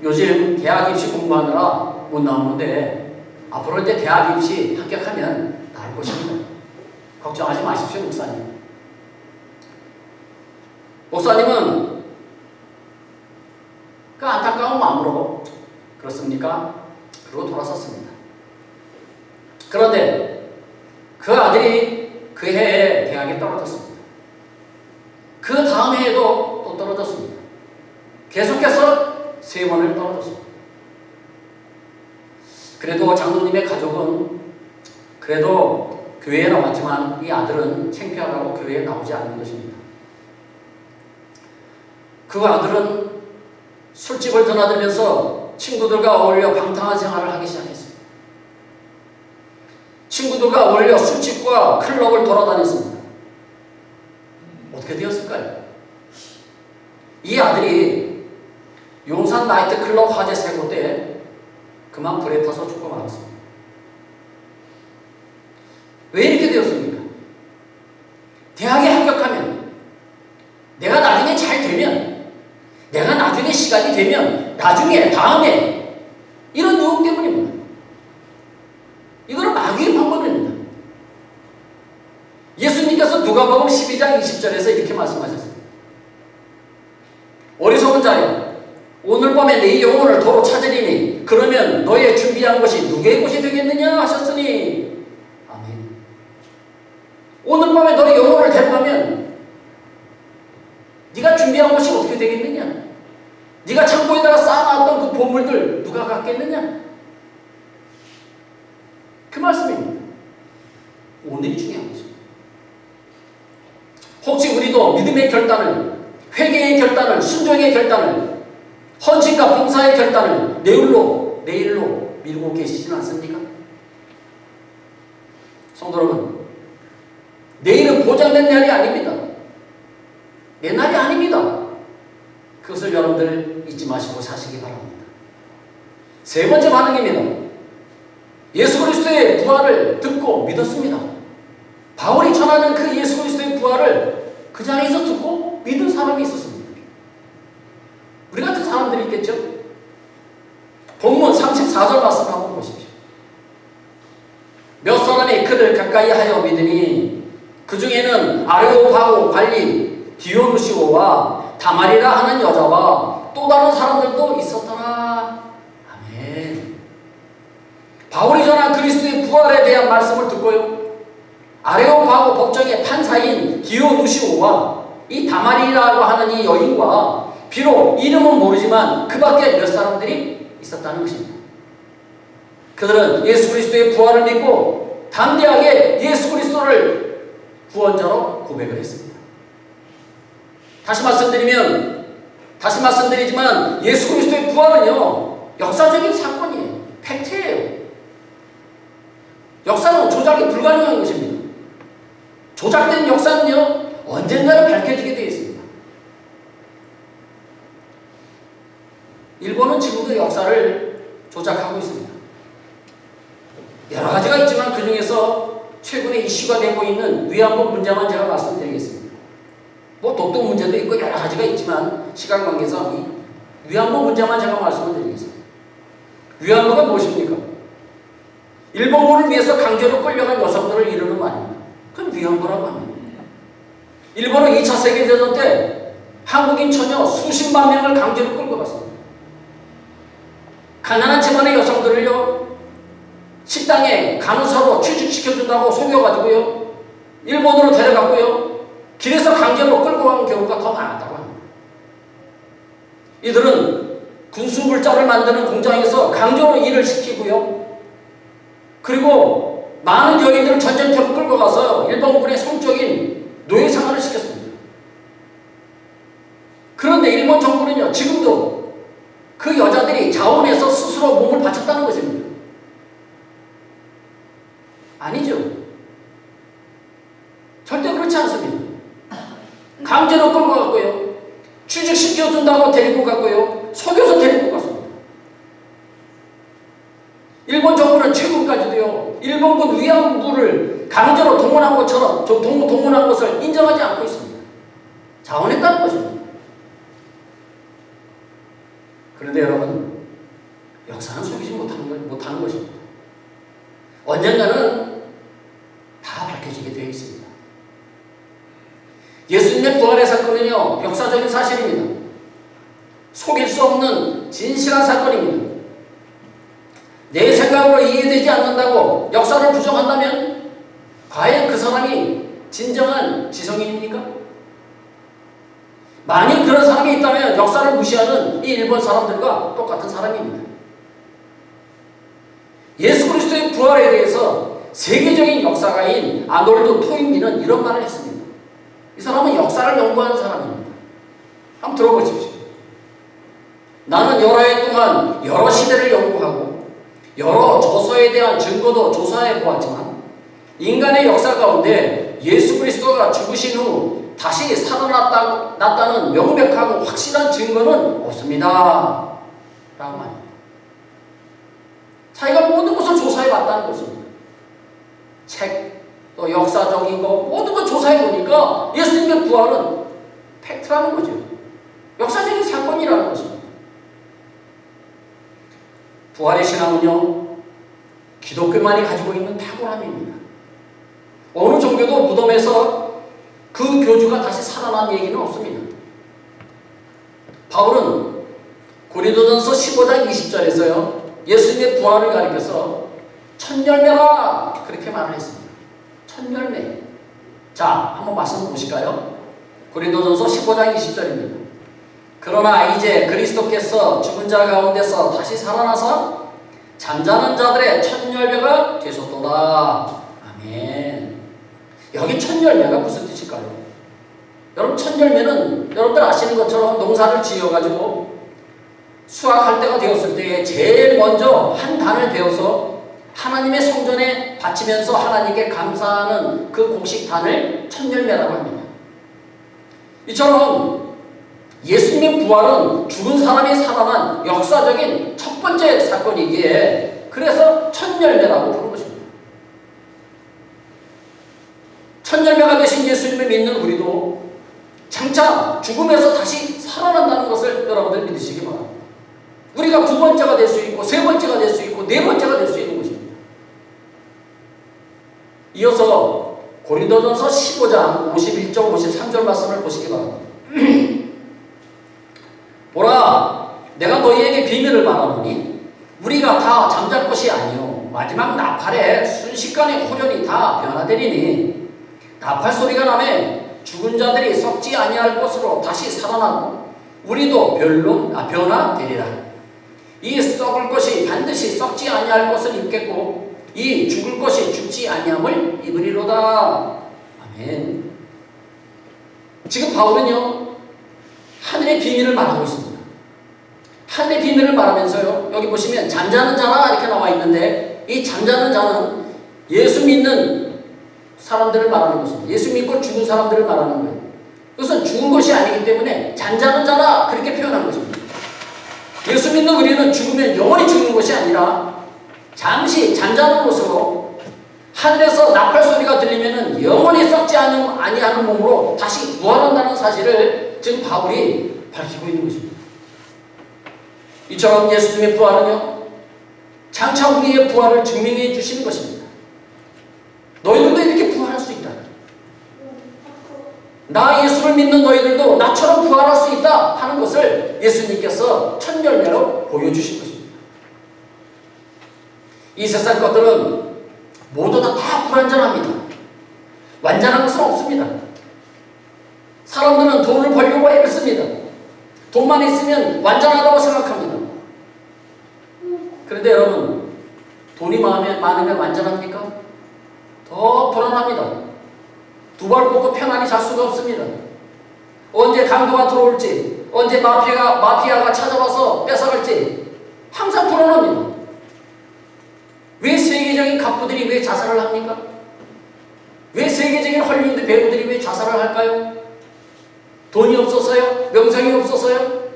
요즘 대학 입시 공부하느라 못 나오는데 앞으로 이제 대학 입시 합격하면 나을 것입니다. 걱정하지 마십시오, 목사님. 목사님은 그 안타까운 마음으로 그렇습니까? 그러고 돌아섰습니다. 그런데 그 아들이 그 해에 대학에 떨어졌습니다. 그 다음 해에도 또 떨어졌습니다. 계속해서 3번을 떨어졌습니다. 그래도 장로님의 가족은 그래도 교회에 나왔지만 이 아들은 창피하다고 교회에 나오지 않는 것입니다. 그 아들은 술집을 드나들면서 친구들과 어울려 방탕한 생활을 하기 시작했습니다. 친구들과 어울려 술집과 클럽을 돌아다녔습니다. 어떻게 되었을까요? 이 아들이 용산 나이트클럽 화재 사고 때 그만 불에 타서 죽고 말았습니다. 왜 이렇게 되었습니까? 대학에 합격하면, 내가 나중에 잘 되면, 내가 나중에 시간이 되면, 나중에, 다음에, 이런 유혹 때문입니다. 이거는 마귀의 방법입니다. 예수님께서 누가복음 12장 20절에서 이렇게 말씀하셨습니다. 어리석은 자여, 오늘 밤에 네 영혼을 도로 찾으리니 그러면 너의 준비한 것이 누구의 것이 되겠느냐 하셨으니. 아멘. 오늘 밤에 너의 영혼을 데려가면 네가 준비한 것이 어떻게 되겠느냐? 네가 창고에다가 쌓아놨던 그 보물들 누가 갖겠느냐? 그 말씀입니다. 오늘이 중요한 것입니다. 혹시 우리도 믿음의 결단을, 회개의 결단을, 순종의 결단을, 헌신과 봉사의 결단을 내일로 미루고 계시지는 않습니까? 성도 여러분, 내일은 보장된 날이 아닙니다. 내 날이 아닙니다. 그것을 여러분들 잊지 마시고 사시기 바랍니다. 세 번째 반응입니다. 예수 그리스도의 부활을 듣고 믿었습니다. 바울이 전하는 그 예수 그리스도의 부활을 그 자리에서 듣고 믿은 사람이 있었습니다. 우리 같은 사람들이 있겠죠? 본문 34절 말씀 한번 보십시오. 몇 사람이 그를 가까이 하여 믿으니 그 중에는 아레오바고 관리 디오누시오와 다말이라 하는 여자와 또 다른 사람들도 있었더라. 아멘. 바울이 전한 그리스도의 부활에 대한 말씀을 듣고요, 아레오바고 법정의 판사인 디오누시오와 이 다말이라고 하는 이 여인과 비록 이름은 모르지만 그 밖에 몇 사람들이 있었다는 것입니다. 그들은 예수 그리스도의 부활을 믿고 담대하게 예수 그리스도를 구원자로 고백을 했습니다. 다시 말씀드리지만 예수 그리스도의 부활은요, 역사적인 사건이에요. 팩트예요. 역사는 조작이 불가능한 것입니다. 조작된 역사는요, 언젠가는 밝혀지게 되어 있습니다. 일본은 지금도 역사를 조작하고 있습니다. 여러 가지가 있지만 그 중에서 최근에 이슈가 되고 있는 위안부 문제만 제가 말씀드리겠습니다. 뭐 독도 문제도 있고 여러 가지가 있지만 시간 관계상 이 위안부 문제만 제가 말씀을 드리겠습니다. 위안부가 무엇입니까? 일본군을 위해서 강제로 끌려간 여성들을 이루는 말입니다. 그건 위안부라고 합니다. 일본은 2차 세계대전 때 한국인 처녀 수십만 명을 강제로 끌고 갔습니다. 가난한 집안의 여성들을요, 식당에 간호사로 취직시켜준다고 속여가지고요, 일본으로 데려갔고요, 길에서 강제로 끌고 간 경우가 더 많았다고 합니다. 이들은 군수물자를 만드는 공장에서 강제로 일을 시키고요, 그리고 많은 여인들을 전쟁터로 끌고 가서 일본군의 성적인 노예 생활을 시켰습니다. 그런데 일본 정부는요, 지금도 그 여자들이 자원해서 스스로 몸을 바쳤다는 것입니다. 아니죠. 절대 그렇지 않습니다. 강제로 끌고 갔고요, 취직시켜준다고 데리고 갔고요, 속여서 데리고 갔습니다. 일본 정부는 최근까지도요, 일본군 위안부를 강제로 동원한 것처럼 동원한 것을 인정하지 않고 있습니다. 자원했다는 것입니다. 그런데 여러분, 역사는 속이지 못하는 것입니다. 언젠가는 다 밝혀지게 되어 있습니다. 예수님의 부활의 사건은요, 역사적인 사실입니다. 속일 수 없는 진실한 사건입니다. 내 생각으로 이해되지 않는다고 역사를 부정한다면 과연 그 사람이 진정한 지성인입니까? 만약 그런 사람이 있다면 역사를 무시하는 이 일본 사람들과 똑같은 사람입니다. 예수 그리스도의 부활에 대해서 세계적인 역사가인 아놀드 토인비는 이런 말을 했습니다. 이 사람은 역사를 연구하는 사람입니다. 한번 들어보십시오. 나는 여러 해 동안 여러 시대를 연구하고 여러 저서에 대한 증거도 조사해 보았지만 인간의 역사 가운데 예수 그리스도가 죽으신 후 다시 살아났다는 명백하고 확실한 증거는 없습니다. 라고 말합니다. 자기가 모든 것을 조사해 봤다는 것입니다. 책, 또 역사적인 거 모든 걸 조사해 보니까 예수님의 부활은 팩트라는 거죠. 역사적인 사건이라는 것입니다. 부활의 신앙은요, 기독교만이 가지고 있는 탁월함입니다. 어느 종교도 무덤에서 그 교주가 다시 살아난 얘기는 없습니다. 바울은 고린도전서 15장 20절에서요, 예수님의 부활을 가리켜서 천열매라 그렇게 말을 했습니다. 천열매. 자, 한번 말씀 보실까요? 고린도전서 15장 20절입니다. 그러나 이제 그리스도께서 죽은 자 가운데서 다시 살아나서 잠자는 자들의 천열매가 되셨도다. 아멘. 여기 천열매가 무슨 뜻일까요? 여러분, 천열매는 여러분들 아시는 것처럼 농사를 지어가지고 수확할 때가 되었을 때 제일 먼저 한 단을 베어서 하나님의 성전에 바치면서 하나님께 감사하는 그 곡식단을 천열매라고 합니다. 이처럼 예수님의 부활은 죽은 사람이 살아난 역사적인 첫 번째 사건이기에 그래서 첫 열매라고 부르는 것입니다. 첫 열매가 되신 예수님을 믿는 우리도 장차 죽음에서 다시 살아난다는 것을 여러분들 믿으시기 바랍니다. 우리가 두 번째가 될 수 있고 세 번째가 될 수 있고 네 번째가 될 수 있는 것입니다. 이어서 고린도전서 15장 51절 53절 말씀을 보시기 바랍니다. 보라, 내가 너희에게 비밀을 말하노니 우리가 다 잠잘 것이 아니요 마지막 나팔에 순식간에 호련히 다 변화되리니 나팔 소리가 나매 죽은 자들이 썩지 아니할 것으로 다시 살아나고 우리도 변화되리라. 이 썩을 것이 반드시 썩지 아니할 것을 입겠고 이 죽을 것이 죽지 아니함을 입으리로다. 아멘. 지금 바울은요 하늘의 비밀을 말하고 있습니다. 하늘의 비밀을 말하면서요 여기 보시면 잠자는 자라 이렇게 나와 있는데 이 잠자는 자는 예수 믿는 사람들을 말하는 것입니다. 예수 믿고 죽은 사람들을 말하는 거예요. 그것은 죽은 것이 아니기 때문에 잠자는 자라 그렇게 표현한 것입니다. 예수 믿는 우리는 죽으면 영원히 죽는 것이 아니라 잠시 잠자는 것으로 하늘에서 나팔 소리가 들리면 영원히 썩지 아니하는 몸으로 다시 부활한다는 사실을 지금 바울이 밝히고 있는 것입니다. 이처럼 예수님의 부활은요 장차 우리의 부활을 증명해 주시는 것입니다. 너희들도 이렇게 부활할 수 있다. 나 예수를 믿는 너희들도 나처럼 부활할 수 있다 하는 것을 예수님께서 첫 열매로 보여주신 것입니다. 이 세상 것들은 모두 다 불완전합니다. 완전한 것은 없습니다. 사람들은 돈을 벌려고 애씁니다. 돈만 있으면 완전하다고 생각합니다. 그런데 여러분, 돈이 많으면 완전합니까? 더 불안합니다. 두 발 뻗고 편안히 잘 수가 없습니다. 언제 강도가 들어올지, 언제 마피아가 찾아와서 뺏어갈지 항상 불안합니다. 왜 세계적인 갑부들이 왜 자살을 합니까? 왜 세계적인 헐리우드 배우들이 왜 자살을 할까요? 돈이 없어서요? 명성이 없어서요?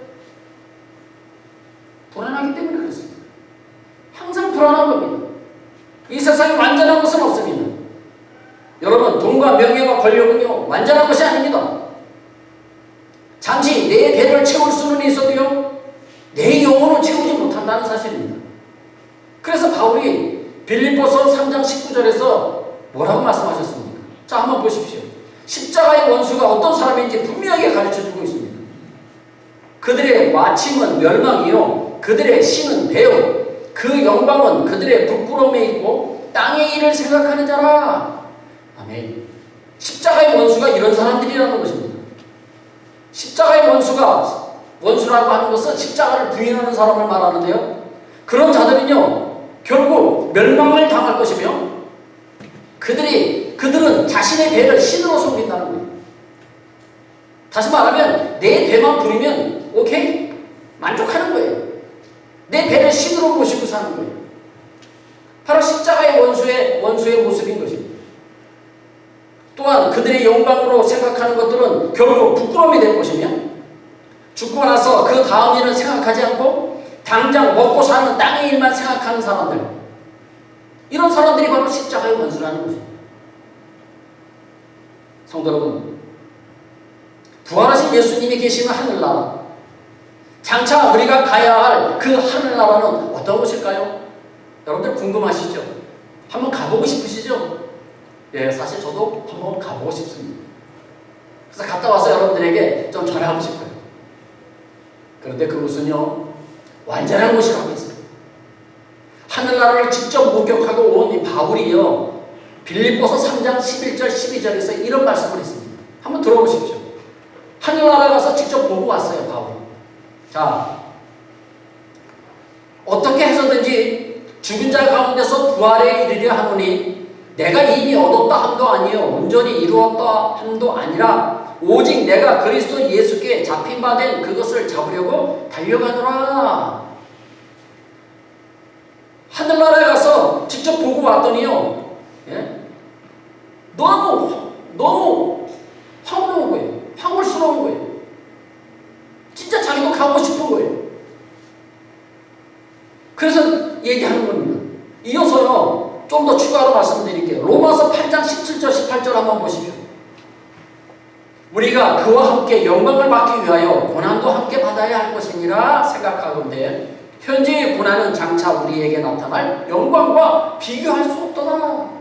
불안하기 때문에 그렇습니다. 항상 불안한 겁니다. 이 세상에 완전한 것은 없습니다. 여러분, 돈과 명예와 권력은요 완전한 것이 아닙니다. 잠시 내 배를 채울 수는 있어도요 내 영혼은 채우지 못한다는 사실입니다. 그래서 바울이 빌립보서 3장 19절에서 뭐라고 말씀하셨습니까? 자, 한번 보십시오. 십자가의 원수가 어떤 사람인지 분명하게 가르쳐주고 있습니다. 그들의 마침은 멸망이요 그들의 신은 배우 그 영광은 그들의 부끄러움에 있고 땅의 일을 생각하는 자라. 아멘. 십자가의 원수가 이런 사람들이라는 것입니다. 십자가의 원수라고 하는 것은 십자가를 부인하는 사람을 말하는데요 그런 자들은요 결국 멸망을 당할 것이며 그들은 자신의 배를 신으로 섬긴다는 거예요. 다시 말하면 내 배만 부리면 오케이? 만족하는 거예요. 내 배를 신으로 모시고 사는 거예요. 바로 십자가의 원수의 모습인 것입니다. 또한 그들의 영광으로 생각하는 것들은 결국 부끄러움이 될 것이며 죽고 나서 그 다음 일은 생각하지 않고 당장 먹고 사는 땅의 일만 생각하는 사람들, 이런 사람들이 바로 십자가의 원수라는 것입니다. 성도 여러분, 부활하신 예수님이 계시는 하늘나라, 장차 우리가 가야 할 그 하늘나라는 어떤 곳일까요? 여러분들 궁금하시죠? 한번 가보고 싶으시죠? 예, 사실 저도 한번 가보고 싶습니다. 그래서 갔다 와서 여러분들에게 좀 전하고 싶어요. 그런데 그곳은요 완전한 곳이라고 했어요. 하늘나라를 직접 목격하고 온 이 바울이요 빌립보서 3장 11절 12절에서 이런 말씀을 했습니다. 한번 들어보십시오. 하늘나라 가서 직접 보고 왔어요, 바울이. 자, 어떻게 해서든지 죽은 자 가운데서 부활에 이르려 하노니 내가 이미 얻었다 함도 아니요 온전히 이루었다 함도 아니라 오직 내가 그리스도 예수께 잡힌 바 된 그것을 잡으려고 달려가노라. 하늘나라에 가서 직접 보고 왔더니요 너무 황홀한 거예요. 황홀스러운 거예요. 우리가 그와 함께 영광을 받기 위하여 고난도 함께 받아야 할 것이니라 생각하건대 현재의 고난은 장차 우리에게 나타날 영광과 비교할 수 없도다.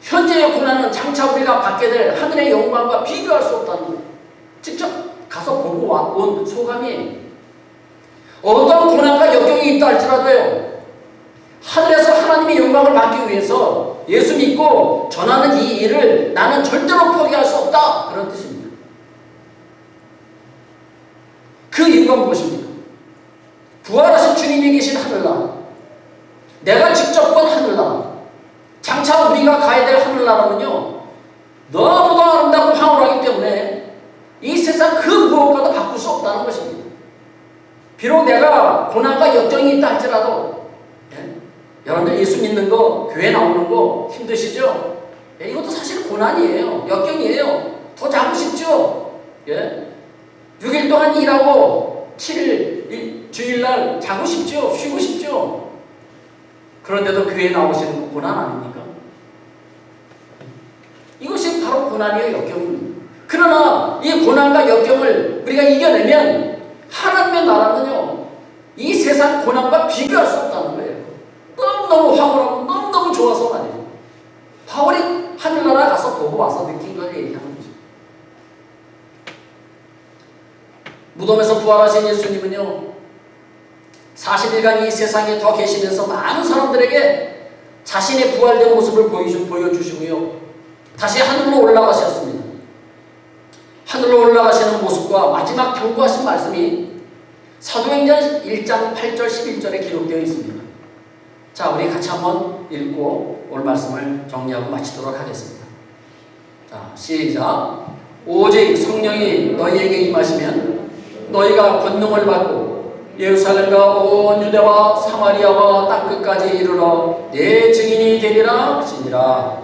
현재의 고난은 장차 우리가 받게 될 하늘의 영광과 비교할 수 없다는 거예요. 직접 가서 보고 온 소감이에요. 어떤 고난과 역경이 있다 할지라도요, 하늘에서 하나님의 영광을 받기 위해서 예수 믿고 전하는 이 일을 나는 절대로 포기할 수 없다, 그런 뜻입니다. 그 이유가 무엇입니까? 부활하신 주님이 계신 하늘나라, 내가 직접 본 하늘나라, 장차 우리가 가야 될 하늘나라는요 너무도 아름답고 황홀하기 때문에 이 세상 그 무엇과도 바꿀 수 없다는 것입니다. 비록 내가 고난과 역경이 있다 할지라도, 여러분들 예수 믿는 거, 교회 나오는 거 힘드시죠? 이것도 사실 고난이에요. 역경이에요. 더 자고 싶죠? 6일 동안 일하고 7일 주일날 자고 싶죠? 쉬고 싶죠? 그런데도 교회에 나오시는 거 고난 아닙니까? 이것이 바로 고난이에요. 역경입니다. 그러나 이 고난과 역경을 우리가 이겨내면 하나님의 나라는요 이 세상 고난과 비교할 수 없다는 거예요. 너무너무 황홀하고 너무너무 좋아서 말이에요. 바울이 하늘나라 가서 보고 와서 느낀 걸 얘기하는 거죠. 무덤에서 부활하신 예수님은요 40일간 이 세상에 더 계시면서 많은 사람들에게 자신의 부활된 모습을 보여주시고요 다시 하늘로 올라가셨습니다. 하늘로 올라가시는 모습과 마지막 경고하신 말씀이 사도행전 1장 8절 11절에 기록되어 있습니다. 자, 우리 같이 한번 읽고 오늘 말씀을 정리하고 마치도록 하겠습니다. 자, 시작. 오직 성령이 너희에게 임하시면 너희가 권능을 받고 예루살렘과 온 유대와 사마리아와 땅끝까지 이르러 내 증인이 되리라 하시니라.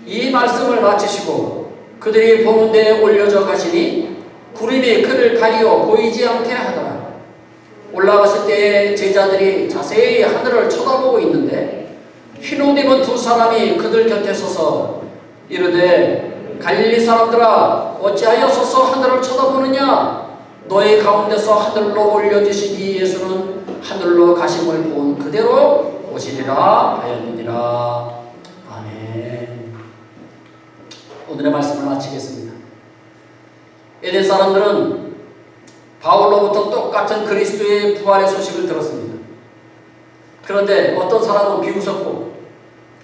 이 말씀을 마치시고 그들이 보는 데에 올려져 가시니 구름이 그를 가리어 보이지 않게 하더라. 올라가실 때에 제자들이 자세히 하늘을 쳐다보고 있는데 흰 옷 입은 두 사람이 그들 곁에 서서 이르되 갈릴리 사람들아 어찌하여 서서 하늘을 쳐다보느냐? 너희 가운데서 하늘로 올려주신 이 예수는 하늘로 가심을 본 그대로 오시리라 하였느니라. 아멘. 오늘의 말씀을 마치겠습니다. 에덴 사람들은 바울로부터 똑같은 그리스도의 부활의 소식을 들었습니다. 그런데 어떤 사람은 비웃었고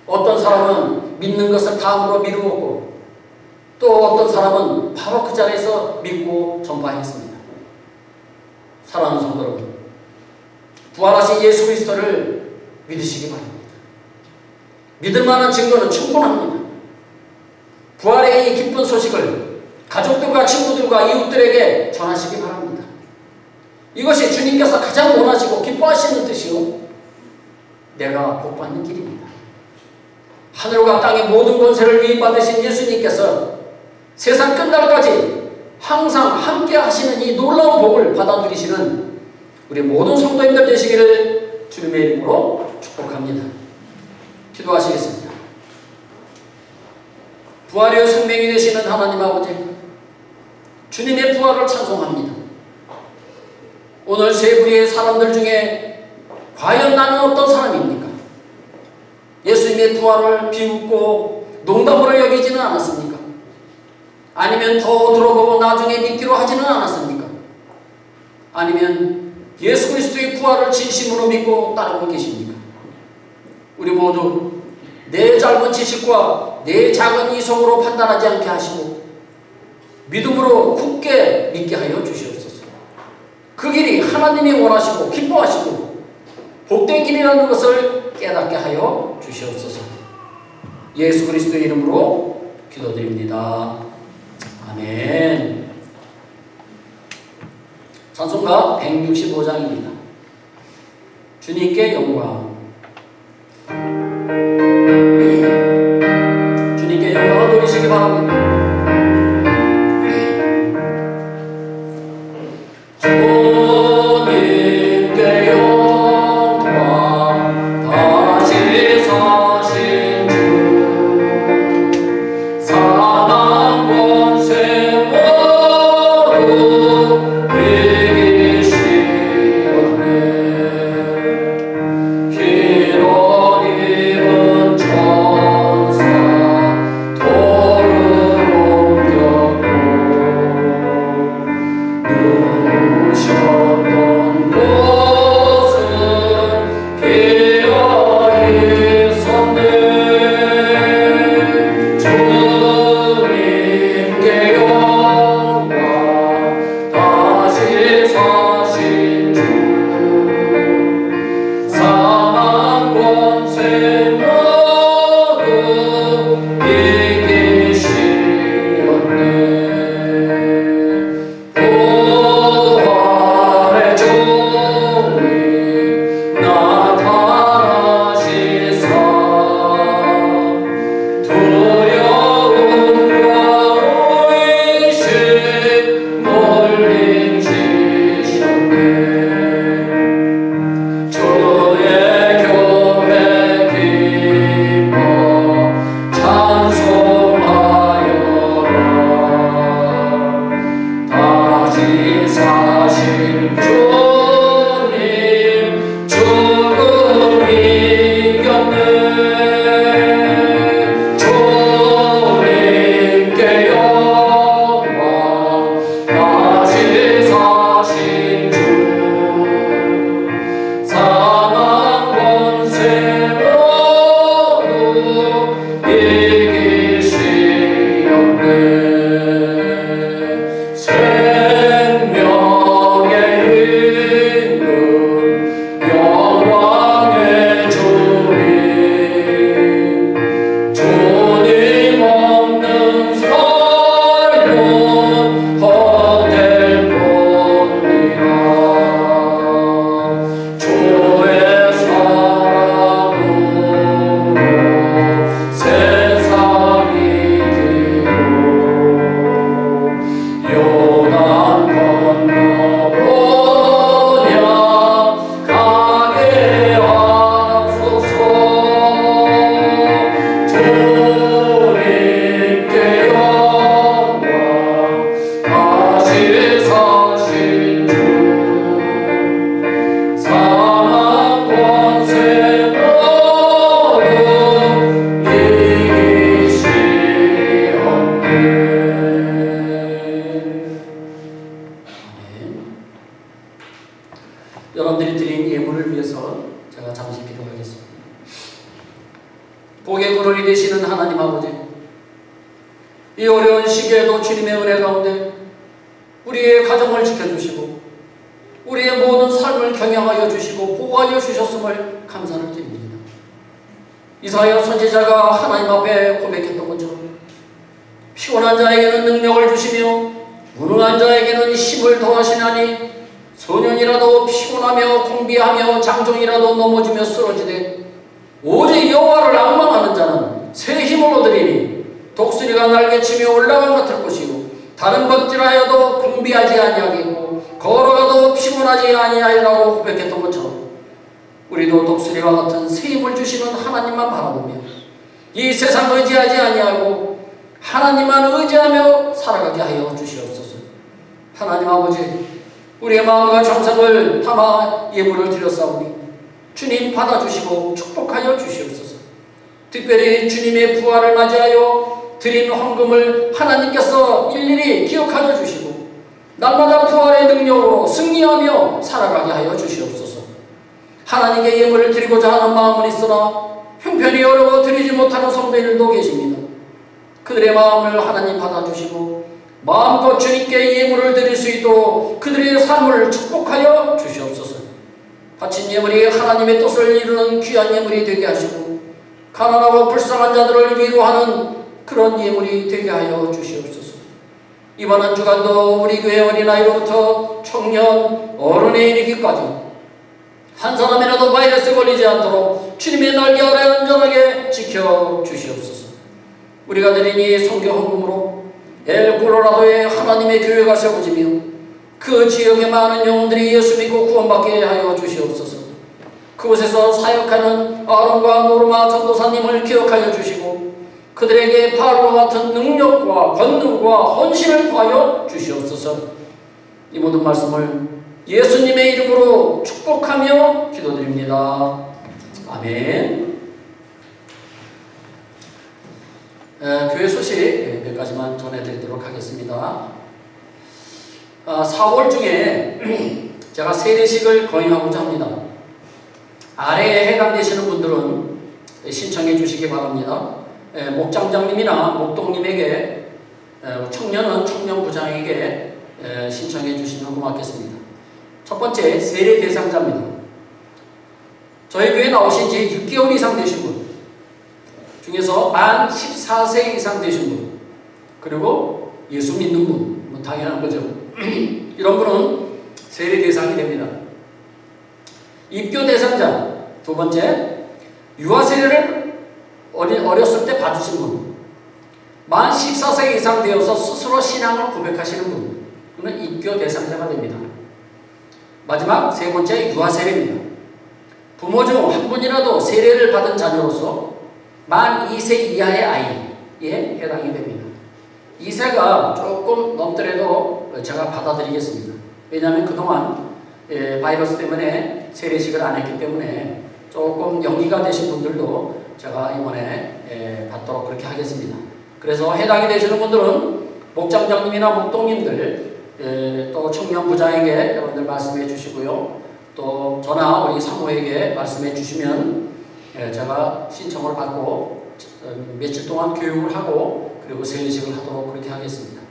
어떤 사람은 믿는 것을 다음으로 미루었고 또 어떤 사람은 바로 그 자리에서 믿고 전파했습니다. 사랑하는 성도 여러분, 부활하신 예수 그리스도를 믿으시기 바랍니다. 믿을 만한 증거는 충분합니다. 부활의 이 기쁜 소식을 가족들과 친구들과 이웃들에게 전하시기 바랍니다. 이것이 주님께서 가장 원하시고 기뻐하시는 뜻이요 내가 복받는 길입니다. 하늘과 땅의 모든 권세를 위임받으신 예수님께서 세상 끝날까지 항상 함께 하시는 이 놀라운 복을 받아 누리시는 우리 모든 성도님들 되시기를 주님의 이름으로 축복합니다. 기도하시겠습니다. 부활의 생명이 되시는 하나님 아버지, 주님의 부활을 찬송합니다. 오늘 세 부류의 사람들 중에 과연 나는 어떤 사람입니까? 예수님의 부활을 비웃고 농담으로 여기지는 않았습니까? 아니면 더 들어보고 나중에 믿기로 하지는 않았습니까? 아니면 예수 그리스도의 부활을 진심으로 믿고 따르고 계십니까? 우리 모두 내 짧은 지식과 내 작은 이성으로 판단하지 않게 하시고 믿음으로 굳게 믿게 하여 주시옵소서. 그 길이 하나님이 원하시고 기뻐하시고 복된 길이라는 것을 깨닫게 하여 주시옵소서. 예수 그리스도의 이름으로 기도드립니다. 아멘. 찬송가 165장입니다. 주님께 영광. 주님께 영광을 돌리시기 바랍니다. 주님께 영광. 다시 사신 주 사랑과 여러분들이 드린 예물을 위해서 제가 잠시 기도하겠습니다. 복의 근원이 되시는 하나님 아버지, 이 어려운 시기에도 주님의 은혜 가운데 우리의 가정을 지켜주시고 우리의 모든 삶을 경영하여 주시고 보호하여 주셨음을 감사를 드립니다. 이사야 선지자가 하나님 앞에 고백했던 것처럼 피곤한 자에게는 능력을 주시며 무능한 자에게는 힘을 더하시나니 소년이라도 피곤하며 공비하며 장정이라도 넘어지며 쓰러지되 오직 여호와를 앙망하는 자는 새 힘을 얻으리니 독수리가 날개치며 올라간 같을 것이요 다른 박질하여도 공비하지 아니하겠고 걸어가도 피곤하지 아니하리라고 고백했던 것처럼 우리도 독수리와 같은 새 힘을 주시는 하나님만 바라보며 이 세상 의지하지 아니하고 하나님만 의지하며 살아가게 하여 주시옵소서. 하나님 아버지, 우리의 마음과 정성을 담아 예물을 드렸사오니 주님 받아주시고 축복하여 주시옵소서. 특별히 주님의 부활을 맞이하여 드린 헌금을 하나님께서 일일이 기억하여 주시고 날마다 부활의 능력으로 승리하며 살아가게 하여 주시옵소서. 하나님께 예물을 드리고자 하는 마음은 있으나 형편이 어려워 드리지 못하는 성도들도 계십니다. 그들의 마음을 하나님 받아주시고 마음껏 주님께 예물을 드릴 수 있도록 그들의 삶을 축복하여 주시옵소서. 바친 예물이 하나님의 뜻을 이루는 귀한 예물이 되게 하시고 가난하고 불쌍한 자들을 위로하는 그런 예물이 되게 하여 주시옵소서. 이번 한 주간도 우리 교회 어린아이로부터 청년, 어른에 이르기까지 한 사람이라도 바이러스에 걸리지 않도록 주님의 날개 아래 안전하게 지켜주시옵소서. 우리가 드린 이 성교 헌금으로 엘코로라도에 하나님의 교회가 세워지며 그 지역의 많은 영혼들이 예수 믿고 구원받게 하여 주시옵소서. 그곳에서 사역하는 아론과 노르마 전도사님을 기억하여 주시고 그들에게 바로와 같은 능력과 권능과 헌신을 더하여 주시옵소서. 이 모든 말씀을 예수님의 이름으로 축복하며 기도드립니다. 아멘. 교회 소식 몇 가지만 전해드리도록 하겠습니다. 4월 중에 제가 세례식을 거행하고자 합니다. 아래에 해당되시는 분들은 신청해 주시기 바랍니다. 목장장님이나 목동님에게, 청년은 청년부장에게 신청해 주시면 고맙겠습니다. 첫 번째, 세례 대상자입니다. 저희 교회 나오신 지 6개월 이상 되신 분 중에서 만 14세 이상 되신 분, 그리고 예수 믿는 분, 뭐 당연한 거죠. 이런 분은 세례 대상이 됩니다. 입교 대상자, 두 번째, 유아 세례를 어렸을 때 받으신 분, 만 14세 이상 되어서 스스로 신앙을 고백하시는 분, 그는 입교 대상자가 됩니다. 마지막 세 번째, 유아 세례입니다. 부모 중 한 분이라도 세례를 받은 자녀로서 만 2세 이하의 아이에 해당이 됩니다. 2세가 조금 넘더라도 제가 받아들이겠습니다. 왜냐하면 그동안 바이러스 때문에 세례식을 안 했기 때문에 조금 연기가 되신 분들도 제가 이번에 받도록 그렇게 하겠습니다. 그래서 해당이 되시는 분들은 목장장님이나 목동님들, 또 청년부장에게 여러분들 말씀해 주시고요. 또 저나 우리 사모에게 말씀해 주시면 제가 신청을 받고 며칠 동안 교육을 하고 그리고 세례식을 하도록 그렇게 하겠습니다.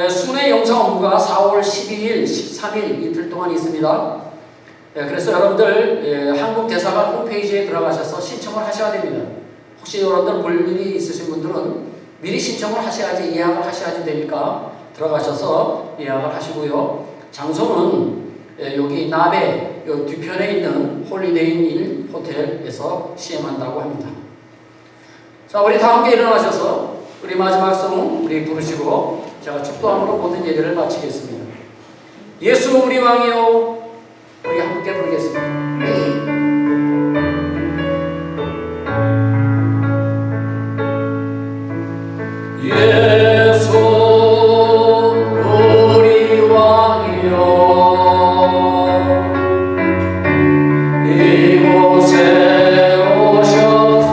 순회 영상 업무가 4월 12일, 13일 이틀 동안 있습니다. 그래서 여러분들 한국 대사관 홈페이지에 들어가셔서 신청을 하셔야 됩니다. 혹시 여러분들 볼 일이 있으신 분들은 미리 신청을 하셔야지, 예약을 하셔야지 되니까 들어가셔서 예약을 하시고요. 장소는 여기 나베 요 뒤편에 있는 홀리데이 인 호텔에서 시행한다고 합니다. 자, 우리 다 함께 일어나셔서 우리 마지막 송 우리 부르시고 제가 축도함으로 모든 예배를 마치겠습니다. 예수 우리 왕이요, 우리 함께 부르겠습니다. 예수 우리 왕이요, 이곳에 오셔서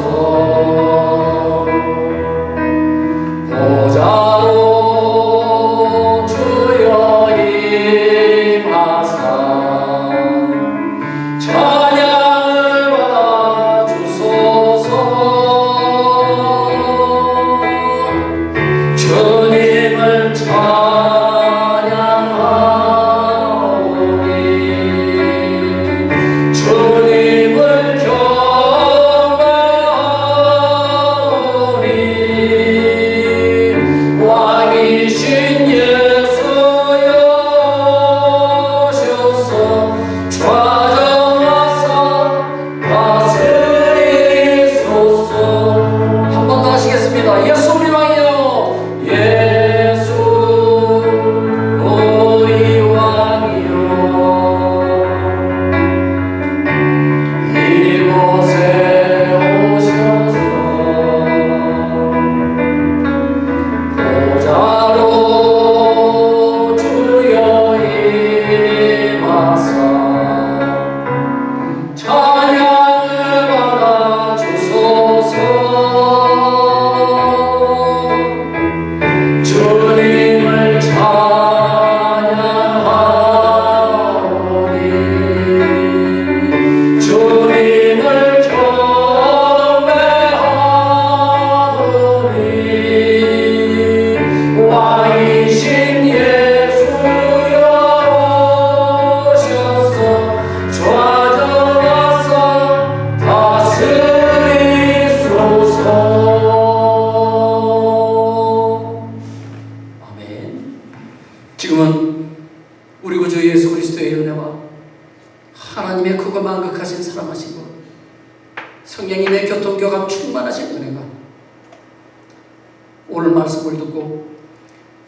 오늘 말씀을 듣고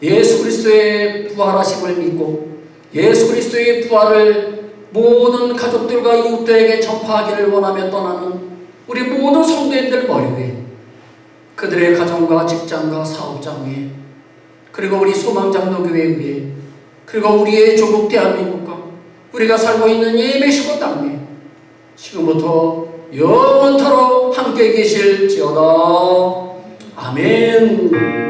예수 그리스도의 부활하심을 믿고 예수 그리스도의 부활을 모든 가족들과 이웃들에게 전파하기를 원하며 떠나는 우리 모든 성도인들 머리 위에, 그들의 가정과 직장과 사업장 위에, 그리고 우리 소망장로교회 위에, 그리고 우리의 조국 대한민국과 우리가 살고 있는 이 멕시코 땅 위에 지금부터 영원토록 함께 계실지어다. 아멘.